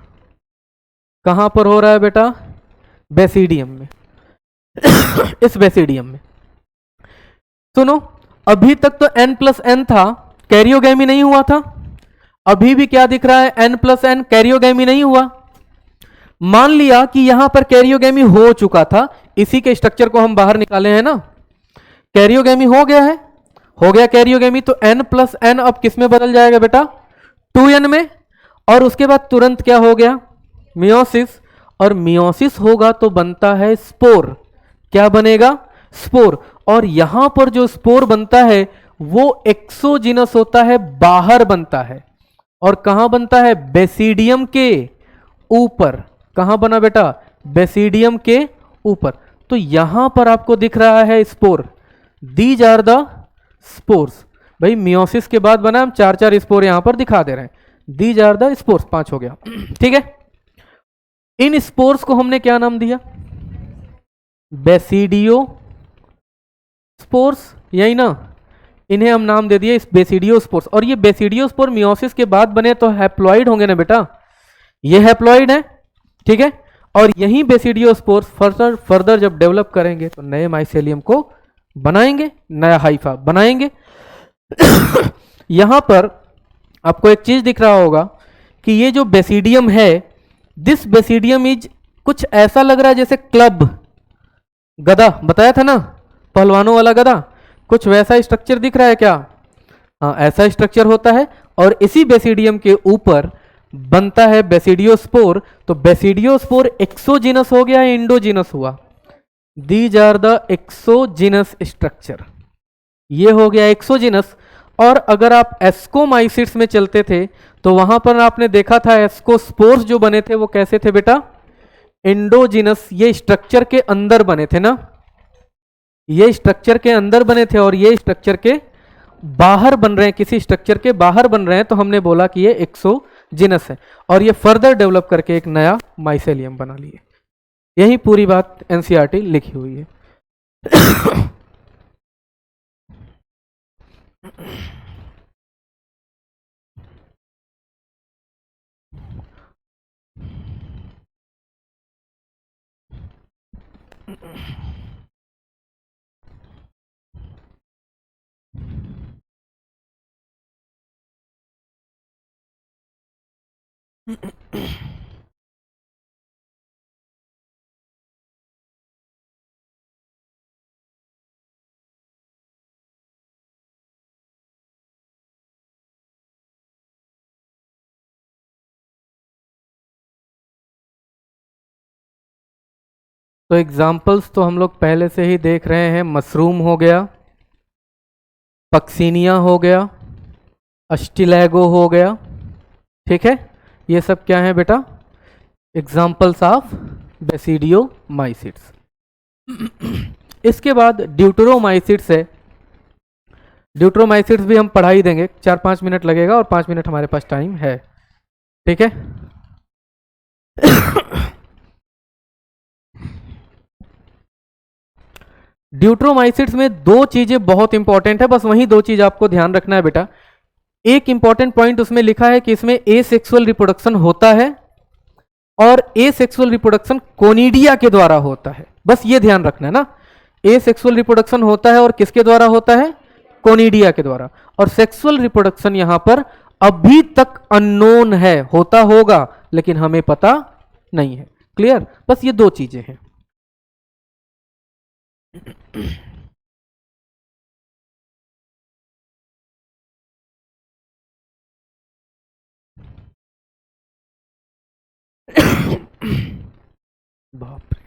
कहां पर हो रहा है बेटा? बेसिडियम में। इस बेसिडियम में। सुनो, अभी तक तो N+N था, कैरियोगैमी नहीं हुआ था। अभी भी क्या दिख रहा है? N+N, कैरियोगैमी नहीं हुआ। मान लिया कि यहां पर कैरियोगैमी हो चुका था, इसी के स्ट्रक्चर को हम बाहर निकाले हैं ना। कैरियोगैमी हो गया है, हो गया कैरियोगैमी, तो N+N अब किस में बदल जाएगा बेटा? 2N में। और उसके बाद तुरंत क्या हो गया? मियोसिस। और मियोसिस होगा तो बनता है स्पोर। क्या बनेगा? स्पोर। और यहां पर जो स्पोर बनता है वो एक्सोजिनस होता है, बाहर बनता है। और कहां बनता है? बेसिडियम के ऊपर। कहां बना बेटा? बेसिडियम के ऊपर। तो यहां पर आपको दिख रहा है spore. These are the spores. भाई मियोसिस के बाद बना, हम 4 स्पोर यहां पर दिखा दे रहे हैं। दीज आर द स्पोर्स, 5 हो गया। ठीक है, इन स्पोर्स को हमने क्या नाम दिया? बेसिडियो स्पोर्स, यही ना। इन्हें हम नाम दे दिए बेसिडियो स्पोर्स। और ये बेसिडियो स्पोर मियोसिस के बाद बने तो हैप्लॉइड होंगे ना बेटा। ये हैप्लॉइड है, ठीक है। और यही बेसिडियो स्पोर्स फर्दर जब डेवलप करेंगे तो नए माइसेलियम को बनाएंगे, नया हाइफा बनाएंगे। यहां पर आपको एक चीज दिख रहा होगा कि ये जो बेसिडियम है, दिस बेसिडियम इज कुछ ऐसा लग रहा है जैसे क्लब, गदा बताया था ना, पहलवानों वाला गदा, कुछ वैसा स्ट्रक्चर दिख रहा है क्या? हाँ, ऐसा स्ट्रक्चर होता है। और इसी बेसिडियम के ऊपर बनता है बेसिडियोस्पोर। तो बेसिडियोस्पोर एक्सोजिनस हो गया, इंडोजिनस हुआ? These are the exogenous structure, ये हो गया एक्सोजिनस। और अगर आप एस्कोमाइसिट्स में चलते थे तो वहां पर आपने देखा था एस्कोस्पोर्स जो बने थे वो कैसे थे बेटा? एंडोजिनस, ये स्ट्रक्चर के अंदर बने थे ना, ये स्ट्रक्चर के अंदर बने थे और ये स्ट्रक्चर के बाहर बन रहे हैं, किसी स्ट्रक्चर के बाहर बन रहे हैं, तो हमने बोला कि ये एक्सोजिनस है। और ये फर्दर डेवलप करके एक नया माइसेलियम बना लिए। यही पूरी बात एनसीईआरटी लिखी हुई है। तो एग्जाम्पल्स तो हम लोग पहले से ही देख रहे हैं। मशरूम हो गया, पक्सीनिया हो गया, अस्टिलैगो हो गया, ठीक है। ये सब क्या है बेटा? Examples of basidiomycetes. इसके बाद ड्यूटेरोमाइसिट्स है। ड्यूटेरोमाइसिट्स भी हम पढ़ा ही देंगे, 4-5 मिनट लगेगा और 5 मिनट हमारे पास टाइम है, ठीक है। ड्यूटेरोमाइसिट्स में दो चीजें बहुत इंपॉर्टेंट है, बस वही दो चीज आपको ध्यान रखना है बेटा। एक इंपॉर्टेंट पॉइंट उसमें लिखा है कि इसमें एसेक्सुअल रिप्रोडक्शन होता है और एसेक्सुअल रिप्रोडक्शन कोनिडिया के द्वारा होता है, बस ये ध्यान रखना है ना। एसेक्सुअल रिप्रोडक्शन होता है और किसके द्वारा होता है? कोनिडिया के द्वारा। और सेक्सुअल रिप्रोडक्शन यहां पर अभी तक अननोन है, होता होगा लेकिन हमें पता नहीं है। क्लियर? बस ये दो चीजें हैं। बाप रे,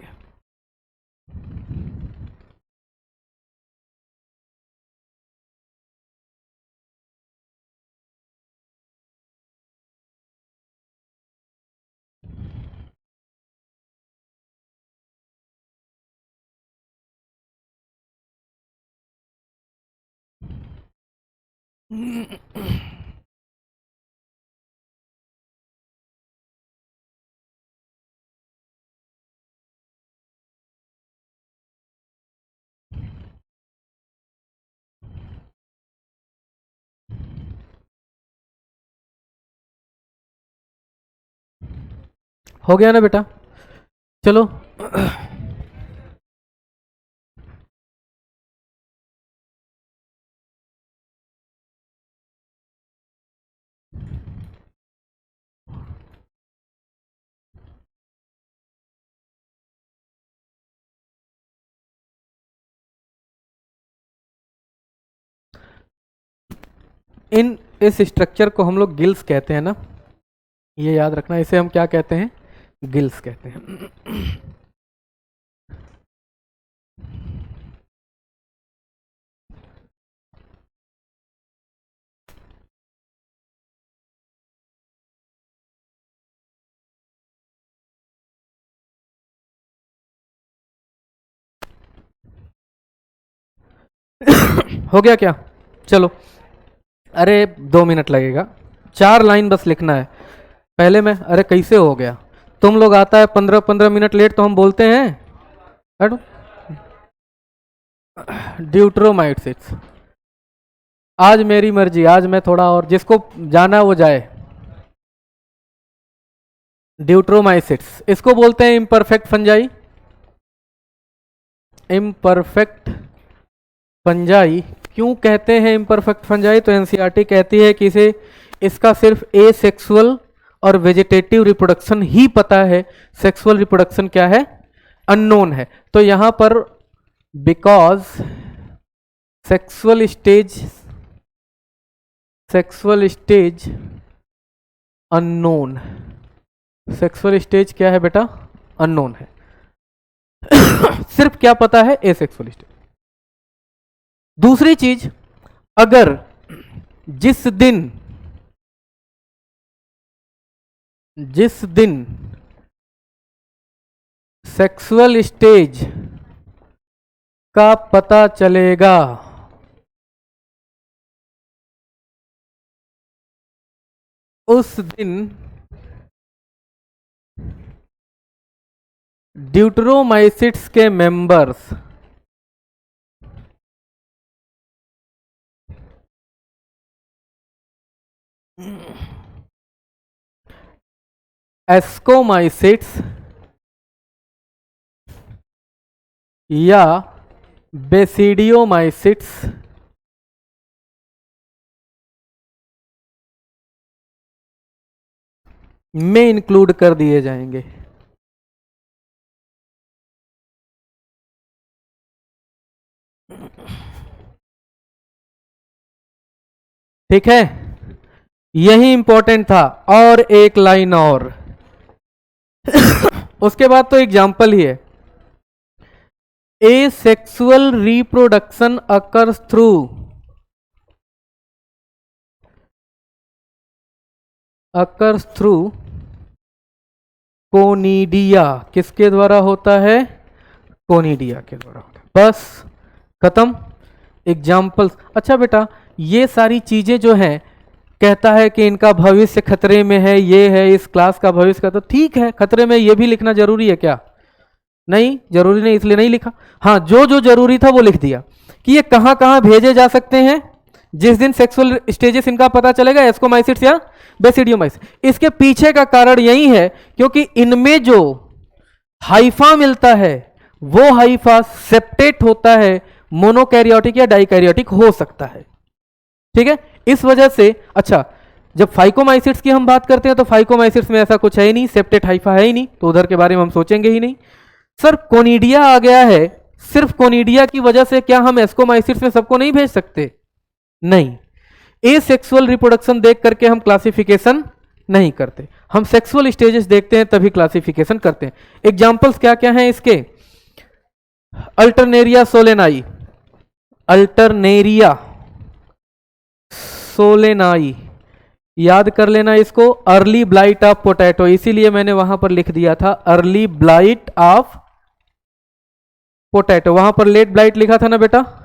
हो गया ना बेटा? चलो। इस स्ट्रक्चर को हम लोग गिल्स कहते हैं ना, ये याद रखना। इसे हम क्या कहते हैं? गिल्स कहते हैं। हो गया क्या? चलो। अरे 2 मिनट लगेगा, 4 लाइन बस लिखना है। पहले मैं, अरे कैसे हो गया? तुम लोग आता है 15-15 मिनट लेट तो हम बोलते हैं। ड्यूटेरोमाइसिट्स, आज मेरी मर्जी, आज मैं थोड़ा, और जिसको जाना वो जाए। ड्यूटेरोमाइसिट्स इसको बोलते हैं इम्परफेक्ट फंजाई। इम्परफेक्ट फंजाई क्यों कहते हैं इम्परफेक्ट फंजाई? तो एनसीईआरटी कहती है कि इसे इसका सिर्फ एसेक्सुअल और वेजिटेटिव रिप्रोडक्शन ही पता है, सेक्सुअल रिप्रोडक्शन क्या है, अननोन है। तो यहां पर because sexual stage unknown, sexual stage क्या है बेटा, अननोन है। सिर्फ क्या पता है, एसेक्सुअल स्टेज। दूसरी चीज, अगर जिस दिन सेक्सुअल स्टेज का पता चलेगा, उस दिन ड्यूटरोमाइसिट्स के मेंबर्स एस्कोमाइसिट्स या बेसिडियोमाइसिट्स में इंक्लूड कर दिए जाएंगे। ठीक है, यही इंपॉर्टेंट था। और एक लाइन और उसके बाद तो एग्जाम्पल ही है। Asexual reproduction occurs through conidia. किसके द्वारा होता है, कोनिडिया के द्वारा होता है। बस खत्म, एग्जाम्पल्स। अच्छा बेटा, ये सारी चीजें जो हैं, कहता है कि इनका भविष्य खतरे में है, ये है इस क्लास का भविष्य का, तो ठीक है, खतरे में ये भी लिखना जरूरी है क्या? नहीं जरूरी नहीं, इसलिए नहीं लिखा। हाँ, जो जो जरूरी था वो लिख दिया कि ये कहां कहां भेजे जा सकते हैं जिस दिन सेक्सुअल स्टेजेस इनका पता चलेगा, एस्कोमाइसिट्स या बेसिडियोमाइसिट्स। इसके पीछे का कारण यही है क्योंकि इनमें जो हाइफा मिलता है वो हाइफा सेप्टेट होता है, मोनोकैरियोटिक या डाइकैरियोटिक हो सकता है। ठीक है, इस वजह से। अच्छा, जब फाइकोमाइसिट्स की हम बात करते हैं तो फाइकोमाइसिट्स में ऐसा कुछ है ही नहीं, सेप्टेट हाइफा है ही नहीं, तो उधर के बारे में हम सोचेंगे ही नहीं। सर कोनिडिया आ गया है, सिर्फ कोनिडिया की वजह से क्या हम एस्कोमाइसिट्स में सबको नहीं भेज सकते? नहीं, एसेक्सुअल रिप्रोडक्शन देख करके हम क्लासिफिकेशन नहीं करते, हम सेक्सुअल स्टेजेस देखते हैं तभी क्लासिफिकेशन करते हैं। एग्जांपल्स क्या क्या हैं इसके? अल्टरनेरिया सोलेनाई, अल्टरनेरिया सोलेनाई, याद कर लेना इसको। अर्ली ब्लाइट ऑफ पोटैटो, इसीलिए मैंने वहां पर लिख दिया था अर्ली ब्लाइट ऑफ पोटैटो, वहां पर लेट ब्लाइट लिखा था ना बेटा।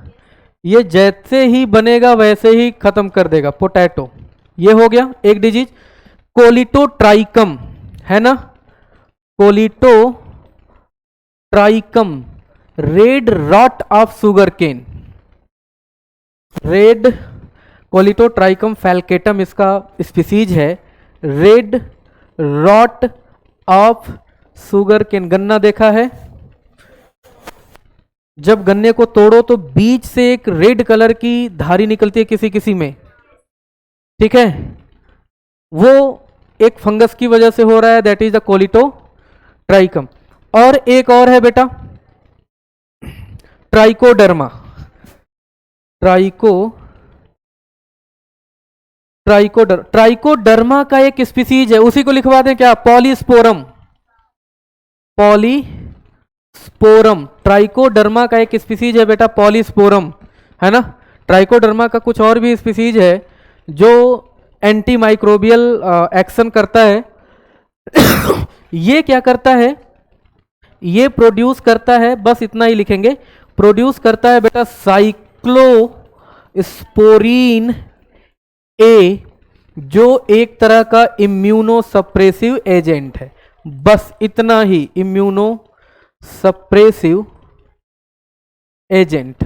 ये जैसे ही बनेगा वैसे ही खत्म कर देगा पोटैटो। ये हो गया एक डिजीज। कोलिटोट्राइकम है ना, Colletotrichum, red rot of sugarcane, red Colletotrichum falcatum इसका स्पीसीज है, red rot of sugarcane. गन्ना देखा है, जब गन्ने को तोड़ो तो बीच से एक रेड कलर की धारी निकलती है किसी किसी में, ठीक है, वो एक फंगस की वजह से हो रहा है, दैट इज द कोलिटोट्राइकम। और एक और है बेटा ट्राइकोडर्मा, ट्राइकोडर्मा का एक स्पीसीज है, उसी को लिखवा दें क्या, पॉलीस्पोरम, पॉलीस्पोरम। ट्राइकोडर्मा का एक स्पीसीज है बेटा पॉलीस्पोरम, है ना। ट्राइकोडर्मा का कुछ और भी स्पीसीज है जो एंटी माइक्रोबियल एक्शन करता है। ये क्या करता है, ये प्रोड्यूस करता है, बस इतना ही लिखेंगे, प्रोड्यूस करता है बेटा साइक्लोस्पोरीन ए, जो एक तरह का इम्यूनोसप्रेसिव एजेंट है। बस इतना ही, इम्यूनोसप्रेसिव एजेंट,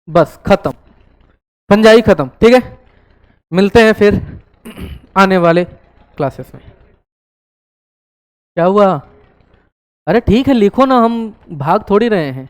बस खत्म, फंजाई खत्म। ठीक है, मिलते हैं फिर आने वाले क्लासेस में। क्या हुआ? अरे ठीक है लिखो ना, हम भाग थोड़ी रहे हैं।